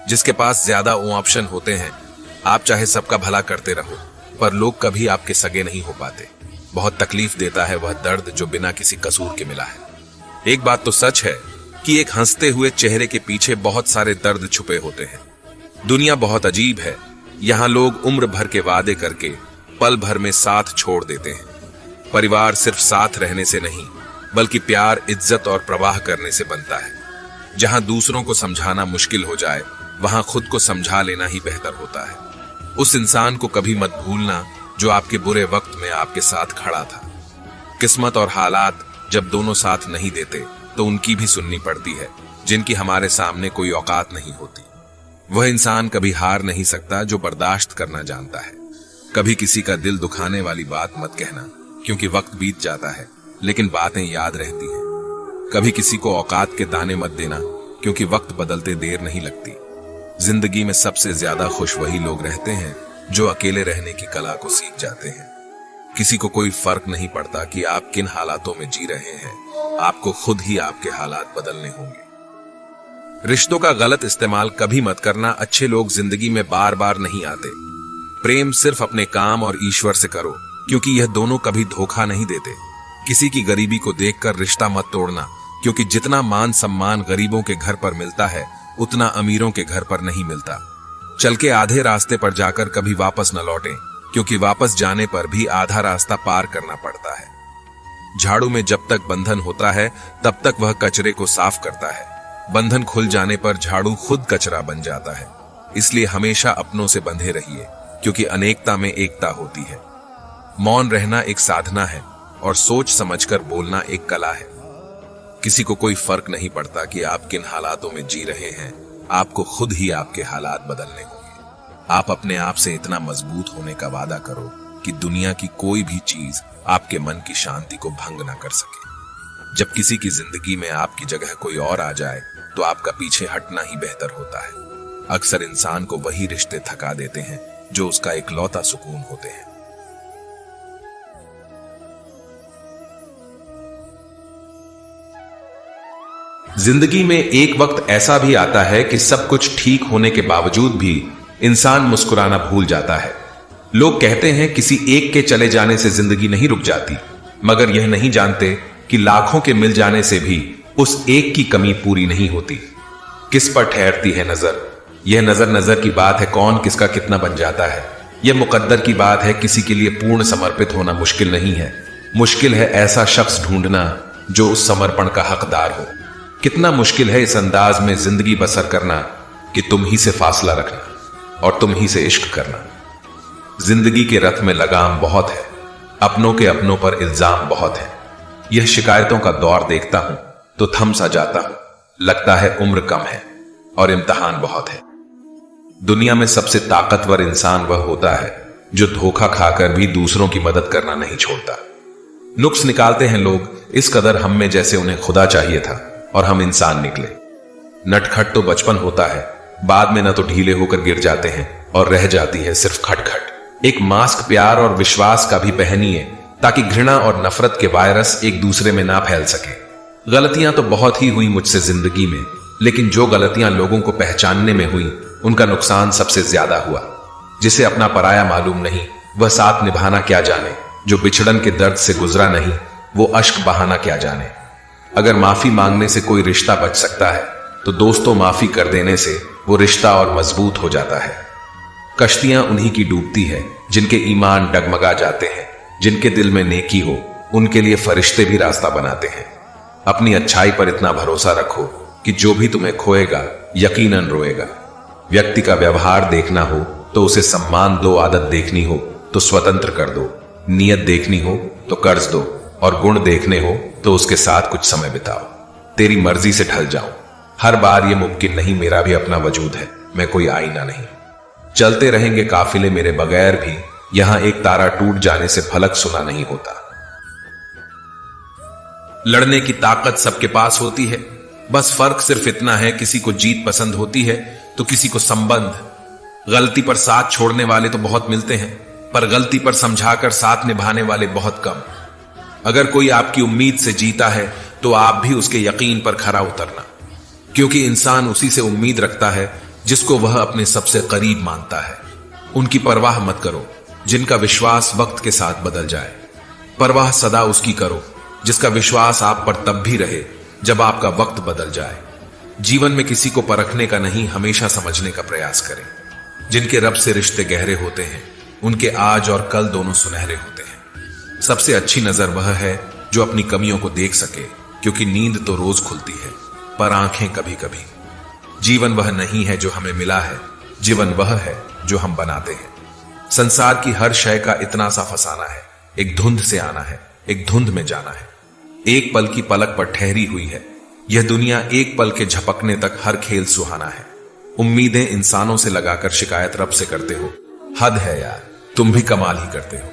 [SPEAKER 1] जिसके पास ज्यादा ऑप्शन होते हैं, आप चाहे सबका भला करते रहो, पर लोग कभी आपके सगे नहीं हो पाते। बहुत तकलीफ देता है वह दर्द जो बिना किसी कसूर के मिला है। एक बात तो सच है कि एक हंसते हुए चेहरे के पीछे बहुत सारे दर्द छुपे होते हैं। दुनिया बहुत अजीब है। यहाँ लोग उम्र भर के वादे करके पल भर में साथ छोड़ देते हैं। परिवार सिर्फ साथ रहने से नहीं, बल्कि प्यार, इज्जत और प्रवाह करने से बनता है। जहां दूसरों को समझाना मुश्किल हो जाए, वहां खुद को समझा लेना ही बेहतर होता है। उस इंसान को कभी मत भूलना जो आपके बुरे वक्त में आपके साथ खड़ा था। किस्मत और हालात जब दोनों साथ नहीं देते, तो उनकी भी सुननी पड़ती है जिनकी हमारे सामने कोई औकात नहीं होती। वह इंसान कभी हार नहीं सकता जो बर्दाश्त करना जानता है। कभी किसी का दिल दुखाने वाली बात मत कहना, क्योंकि वक्त बीत जाता है लेकिन बातें याद रहती हैं। कभी किसी को औकात के ताने मत देना, क्योंकि वक्त बदलते देर नहीं लगती। जिंदगी में सबसे ज्यादा खुश वही लोग रहते हैं जो अकेले रहने की कला को सीख जाते हैं। किसी को कोई फर्क नहीं पड़ता कि आप किन हालातों में जी रहे हैं, आपको खुद ही आपके हालात बदलने होंगे। रिश्तों का गलत इस्तेमाल कभी मत करना। अच्छे लोग जिंदगी में बार बार नहीं आते। प्रेम सिर्फ अपने काम और ईश्वर से करो, क्योंकि यह दोनों कभी धोखा नहीं देते। किसी की गरीबी को देखकर रिश्ता मत तोड़ना, क्योंकि जितना मान सम्मान गरीबों के घर पर मिलता है, उतना अमीरों के घर पर नहीं मिलता। चल के आधे रास्ते पर जाकर कभी वापस न लौटें, क्योंकि वापस जाने पर भी आधा रास्ता पार करना पड़ता है। झाड़ू में जब तक बंधन होता है, तब तक वह कचरे को साफ करता है। बंधन खुल जाने पर झाड़ू खुद कचरा बन जाता है। इसलिए हमेशा अपनों से बंधे रहिए, क्योंकि अनेकता में एकता होती है। मौन रहना एक साधना है और सोच समझकर बोलना एक कला है। किसी को कोई फर्क नहीं पड़ता कि आप किन हालातों में जी रहे हैं, आपको खुद ही आपके हालात बदलने होंगे। आप अपने आप से इतना मजबूत होने का वादा करो कि दुनिया की कोई भी चीज आपके मन की शांति को भंग ना कर सके। जब किसी की जिंदगी में आपकी जगह कोई और आ जाए तो आपका पीछे हटना ही बेहतर होता है। अक्सर इंसान को वही रिश्ते थका देते हैं जो उसका इकलौता सुकून होते हैं। जिंदगी में एक वक्त ऐसा भी आता है कि सब कुछ ठीक होने के बावजूद भी इंसान मुस्कुराना भूल जाता है। लोग कहते हैं किसी एक के चले जाने से जिंदगी नहीं रुक जाती, मगर यह नहीं जानते कि लाखों के मिल जाने से भी उस एक की कमी पूरी नहीं होती। किस पर ठहरती है नजर, यह नजर नजर की बात है, कौन किसका कितना बन जाता है यह मुकद्दर की बात है। किसी के लिए पूर्ण समर्पित होना मुश्किल नहीं है, मुश्किल है ऐसा शख्स ढूंढना जो उस समर्पण का हकदार हो। कितना मुश्किल है इस अंदाज में जिंदगी बसर करना कि तुम ही से फासला रखना और तुम ही से इश्क करना। जिंदगी के रथ में लगाम बहुत है, अपनों के अपनों पर इल्जाम बहुत है। यह शिकायतों का दौर देखता हूं तो थम सा जाता हूं, लगता है उम्र कम है और इम्तिहान बहुत है। दुनिया में सबसे ताकतवर इंसान वह होता है जो धोखा खाकर भी दूसरों की मदद करना नहीं छोड़ता। नुक्स निकालते हैं लोग इस कदर हम में जैसे उन्हें खुदा चाहिए था और हम इंसान निकले। नटखट तो बचपन होता है, बाद में न तो ढीले होकर गिर जाते हैं और रह जाती है सिर्फ खटखट। एक मास्क प्यार और विश्वास का भी पहनिए ताकि घृणा और नफरत के वायरस एक दूसरे में ना फैल सके। गलतियां तो बहुत ही हुई मुझसे जिंदगी में, लेकिन जो गलतियां लोगों को पहचानने में हुई उनका नुकसान सबसे ज्यादा हुआ। जिसे अपना पराया मालूम नहीं वह साथ निभाना क्या जाने, जो बिछड़न के दर्द से गुजरा नहीं वो अश्क बहाना क्या जाने। अगर माफी मांगने से कोई रिश्ता बच सकता है तो दोस्तों माफी कर देने से वो रिश्ता और मजबूत हो जाता है। कश्तियां उन्हीं की डूबती है जिनके ईमान डगमगा जाते हैं, जिनके दिल में नेकी हो उनके लिए फरिश्ते भी रास्ता बनाते हैं। अपनी अच्छाई पर इतना भरोसा रखो कि जो भी तुम्हें खोएगा यकीनन रोएगा। व्यक्ति का व्यवहार देखना हो तो उसे सम्मान दो, आदत देखनी हो तो स्वतंत्र कर दो, नियत देखनी हो तो कर्ज दो और गुण देखने हो तो उसके साथ कुछ समय बिताओ। तेरी मर्जी से ढल जाऊं, हर बार यह मुमकिन नहीं, मेरा भी अपना वजूद है, मैं कोई आईना नहीं। चलते रहेंगे काफिले मेरे बगैर भी, यहां एक तारा टूट जाने से फलक सुना नहीं होता। लड़ने की ताकत सबके पास होती है, बस फर्क सिर्फ इतना है किसी को जीत पसंद होती है तो किसी को संबंध। गलती पर साथ छोड़ने वाले तो बहुत मिलते हैं, पर गलती पर समझाकर साथ निभाने वाले बहुत कम। अगर कोई आपकी उम्मीद से जीता है तो आप भी उसके यकीन पर खरा उतरना, क्योंकि इंसान उसी से उम्मीद रखता है जिसको वह अपने सबसे करीब मानता है। उनकी परवाह मत करो जिनका विश्वास वक्त के साथ बदल जाए, परवाह सदा उसकी करो जिसका विश्वास आप पर तब भी रहे जब आपका वक्त बदल जाए। जीवन में किसी को परखने का नहीं, हमेशा समझने का प्रयास करें। जिनके रब से रिश्ते गहरे होते हैं उनके आज और कल दोनों सुनहरे होते हैं। सबसे अच्छी नजर वह है जो अपनी कमियों को देख सके, क्योंकि नींद तो रोज खुलती है पर आंखें कभी कभी। जीवन वह नहीं है जो हमें मिला है, जीवन वह है जो हम बनाते हैं। संसार की हर शय का इतना सा फसाना है, एक धुंध से आना है, एक धुंध में जाना है। एक पल की पलक पर ठहरी हुई है यह दुनिया, एक पल के झपकने तक हर खेल सुहाना है। उम्मीदें इंसानों से लगाकर शिकायत रब से करते हो, हद है यार, तुम भी कमाल ही करते हो।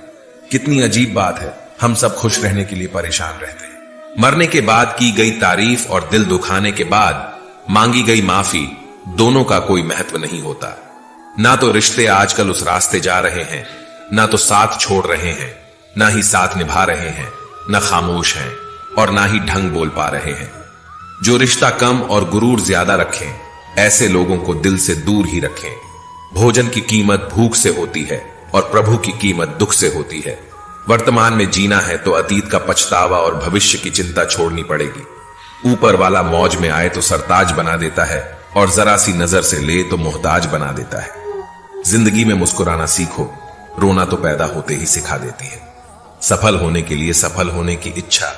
[SPEAKER 1] कितनी अजीब बात है, हम सब खुश रहने के लिए परेशान रहते हैं। मरने के बाद की गई तारीफ और दिल दुखाने के बाद मांगी गई माफी, दोनों का कोई महत्व नहीं होता। ना तो रिश्ते आजकल उस रास्ते जा रहे हैं, ना तो साथ छोड़ रहे हैं, ना ही साथ निभा रहे हैं, ना खामोश हैं और ना ही ढंग बोल पा रहे हैं। जो रिश्ता कम और गुरूर ज्यादा रखें, ऐसे लोगों को दिल से दूर ही रखें। भोजन की कीमत भूख से होती है और प्रभु की कीमत दुख से होती है। वर्तमान में जीना है तो अतीत का पछतावा और भविष्य की चिंता छोड़नी पड़ेगी। ऊपर वाला मौज में आए तो सरताज बना देता है और जरा सी नजर से ले तो मोहताज बना देता है। जिंदगी में मुस्कुराना सीखो, रोना तो पैदा होते ही सिखा देती है। सफल होने के लिए सफल होने की इच्छा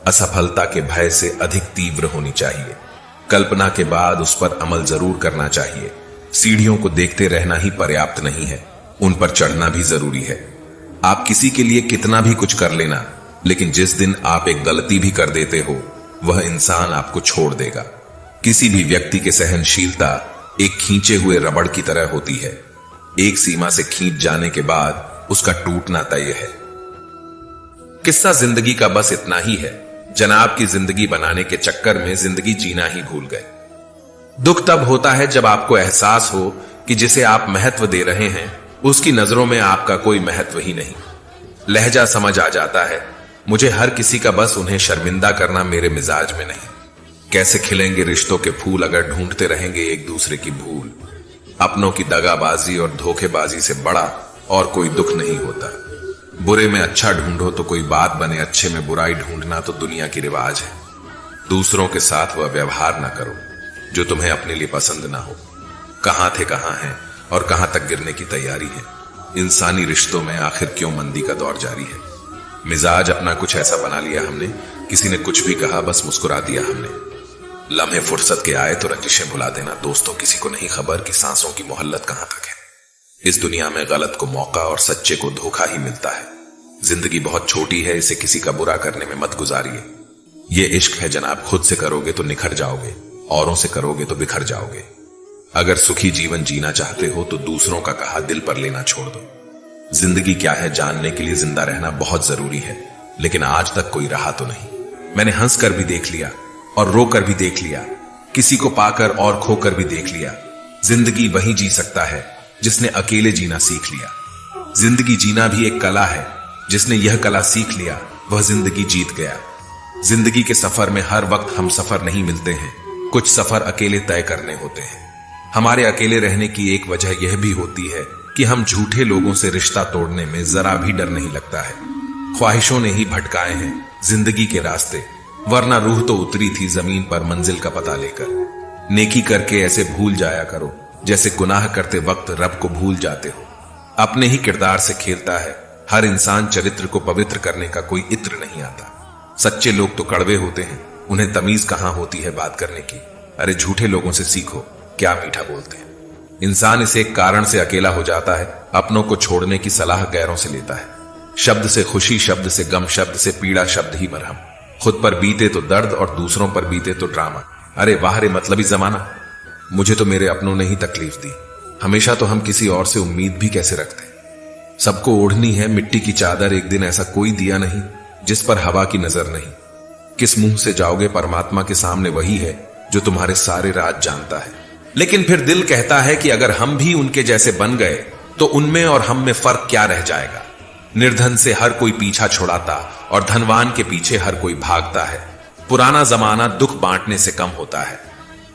[SPEAKER 1] असफलता के भय से अधिक तीव्र होनी चाहिए। कल्पना के बाद उस पर अमल जरूर करना चाहिए। सीढ़ियों को देखते रहना ही पर्याप्त नहीं है, उन पर चढ़ना भी जरूरी है। आप किसी के लिए कितना भी कुछ कर लेना, लेकिन जिस दिन आप एक गलती भी कर देते हो वह इंसान आपको छोड़ देगा। किसी भी व्यक्ति की सहनशीलता एक खींचे हुए रबड़ की तरह होती है। एक सीमा से खींच जाने के बाद उसका टूटना तय है। किस्सा जिंदगी का बस इतना ही है, जनाब की जिंदगी बनाने के चक्कर में जिंदगी जीना ही भूल गए। दुख तब होता है जब आपको एहसास हो कि जिसे आप महत्व दे रहे हैं उसकी नजरों में आपका कोई महत्व ही नहीं। लहजा समझ आ जाता है, मुझे हर किसी का बस उन्हें शर्मिंदा करना मेरे मिजाज में नहीं। कैसे खिलेंगे रिश्तों के फूल अगर ढूंढते रहेंगे एक दूसरे की भूल। अपनों की दगाबाजी और धोखेबाजी से बड़ा और कोई दुख नहीं होता। बुरे में अच्छा ढूंढो तो कोई बात बने, अच्छे में बुराई ढूंढना तो दुनिया की रिवाज है। दूसरों के साथ वह व्यवहार ना करो जो तुम्हें अपने लिए पसंद ना हो। कहां थे कहां हैं और कहां तक गिरने की तैयारी है। इंसानी रिश्तों में आखिर क्यों मंदी का दौर जारी है। मिजाज अपना कुछ ऐसा बना लिया हमने, किसी ने कुछ भी कहा बस मुस्कुरा दिया हमने। लम्हे फुर्सत के आए तो रंजिशें भुला देना। दोस्तों किसी को नहीं खबर कि सांसों की मोहल्लत कहां तक है। इस दुनिया में गलत को मौका और सच्चे को धोखा ही मिलता है। जिंदगी बहुत छोटी है, इसे किसी का बुरा करने में मत गुजारिए। ये इश्क है जनाब, खुद से करोगे तो निखर जाओगे, औरों से करोगे तो बिखर जाओगे। अगर सुखी जीवन जीना चाहते हो तो दूसरों का कहा दिल पर लेना छोड़ दो। जिंदगी क्या है जानने के लिए जिंदा रहना बहुत जरूरी है, लेकिन आज तक कोई रहा तो नहीं। मैंने हंस कर भी देख लिया और रो कर भी देख लिया, किसी को पाकर और खोकर भी देख लिया। जिंदगी वही जी सकता है जिसने अकेले जीना सीख लिया। जिंदगी जीना भी एक कला है, जिसने यह कला सीख लिया वह जिंदगी जीत गया। जिंदगी के सफर में हर वक्त हम सफर नहीं मिलते हैं, कुछ सफर अकेले तय करने होते हैं। हमारे अकेले रहने की एक वजह यह भी होती है कि हम झूठे लोगों से रिश्ता तोड़ने में जरा भी डर नहीं लगता है। ख्वाहिशों ने ही भटकाए हैं जिंदगी के रास्ते, वरना रूह तो उतरी थी जमीन पर मंजिल का पता लेकर। नेकी करके ऐसे भूल जाया करो जैसे गुनाह करते वक्त रब को भूल जाते हो। अपने ही किरदार से खेलता है हर इंसान, चरित्र को पवित्र करने का कोई इत्र नहीं आता। सच्चे लोग तो कड़वे होते हैं, उन्हें तमीज कहां होती है बात करने की। अरे झूठे लोगों से सीखो, क्या मीठा बोलते हैं। इंसान इस एक कारण से अकेला हो जाता है, अपनों को छोड़ने की सलाह गैरों से लेता है। शब्द से खुशी, शब्द से गम, शब्द से पीड़ा, शब्द ही मरहम। खुद पर बीते तो दर्द और दूसरों पर बीते तो ड्रामा। अरे वाह रे मतलबी जमाना। मुझे तो मेरे अपनों ने ही तकलीफ दी। हमेशा तो हम किसी और से उम्मीद भी कैसे रखते। सबको ओढ़नी है मिट्टी की चादर, एक दिन ऐसा कोई दिया नहीं जिस पर हवा की नजर नहीं। किस मुंह से जाओगे परमात्मा के सामने वही है जो तुम्हारे सारे राज जानता है। लेकिन फिर दिल कहता है कि अगर हम भी उनके जैसे बन गए तो उनमें और हम में फर्क क्या रह जाएगा। निर्धन से हर कोई पीछा छुड़ाता और धनवान के पीछे हर कोई भागता है। पुराना जमाना दुख बांटने से कम होता है।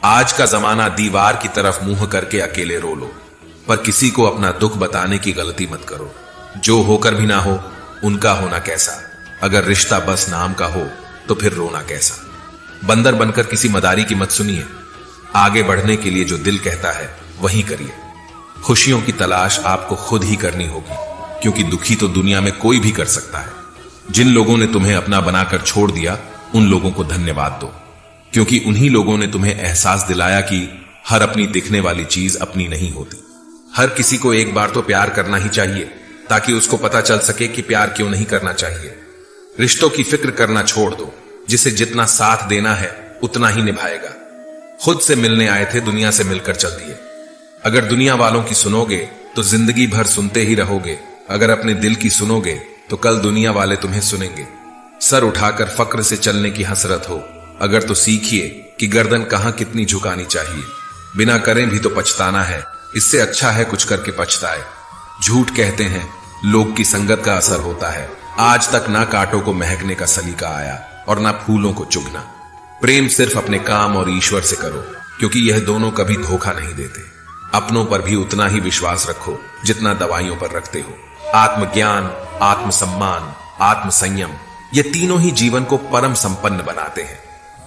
[SPEAKER 1] आज का जमाना दीवार की तरफ मुंह करके अकेले रो लो, पर किसी को अपना दुख बताने की गलती मत करो। जो होकर भी ना हो उनका होना कैसा। अगर रिश्ता बस नाम का हो तो फिर रोना कैसा। बंदर बनकर किसी मदारी की मत सुनिए। आगे बढ़ने के लिए जो दिल कहता है वही करिए। खुशियों की तलाश आपको खुद ही करनी होगी, क्योंकि दुखी तो दुनिया में कोई भी कर सकता है। जिन लोगों ने तुम्हें अपना बनाकर छोड़ दिया उन लोगों को धन्यवाद दो, क्योंकि उन्हीं लोगों ने तुम्हें एहसास दिलाया कि हर अपनी दिखने वाली चीज अपनी नहीं होती। हर किसी को एक बार तो प्यार करना ही चाहिए, ताकि उसको पता चल सके कि प्यार क्यों नहीं करना चाहिए। रिश्तों की फिक्र करना छोड़ दो, जिसे जितना साथ देना है उतना ही निभाएगा। खुद से मिलने आए थे, दुनिया से मिलकर चल दिए। अगर दुनिया वालों की सुनोगे तो जिंदगी भर सुनते ही रहोगे। अगर अपने दिल की सुनोगे तो कल दुनिया वाले तुम्हें सुनेंगे। सर उठाकर फक्र से चलने की हसरत हो अगर तो सीखिए कि गर्दन कहां कितनी झुकानी चाहिए। बिना करें भी तो पछताना है, इससे अच्छा है कुछ करके पछताए। झूठ कहते हैं लोग की संगत का असर होता है। आज तक ना कांटों को महकने का सलीका आया और ना फूलों को चुगना। प्रेम सिर्फ अपने काम और ईश्वर से करो, क्योंकि यह दोनों कभी धोखा नहीं देते। अपनों पर भी उतना ही विश्वास रखो जितना दवाइयों पर रखते हो। आत्मज्ञान, आत्मसम्मान, आत्मसंयम, ये तीनों ही जीवन को परम संपन्न बनाते हैं।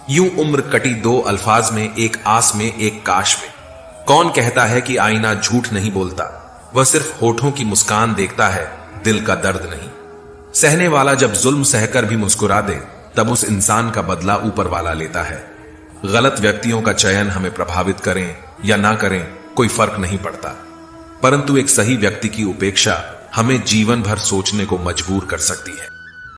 [SPEAKER 1] यूं उम्र कटी दो अल्फाज में, एक आस में एक काश में। कौन कहता है कि आईना झूठ नहीं बोलता, वह सिर्फ होठों की मुस्कान देखता है, दिल का दर्द नहीं। सहने वाला जब जुल्म सहकर भी मुस्कुरा दे तब उस इंसान का बदला ऊपर वाला लेता है। गलत व्यक्तियों का चयन हमें प्रभावित करें या ना करें कोई फर्क नहीं पड़ता, परंतु एक सही व्यक्ति की उपेक्षा हमें जीवन भर सोचने को मजबूर कर सकती है।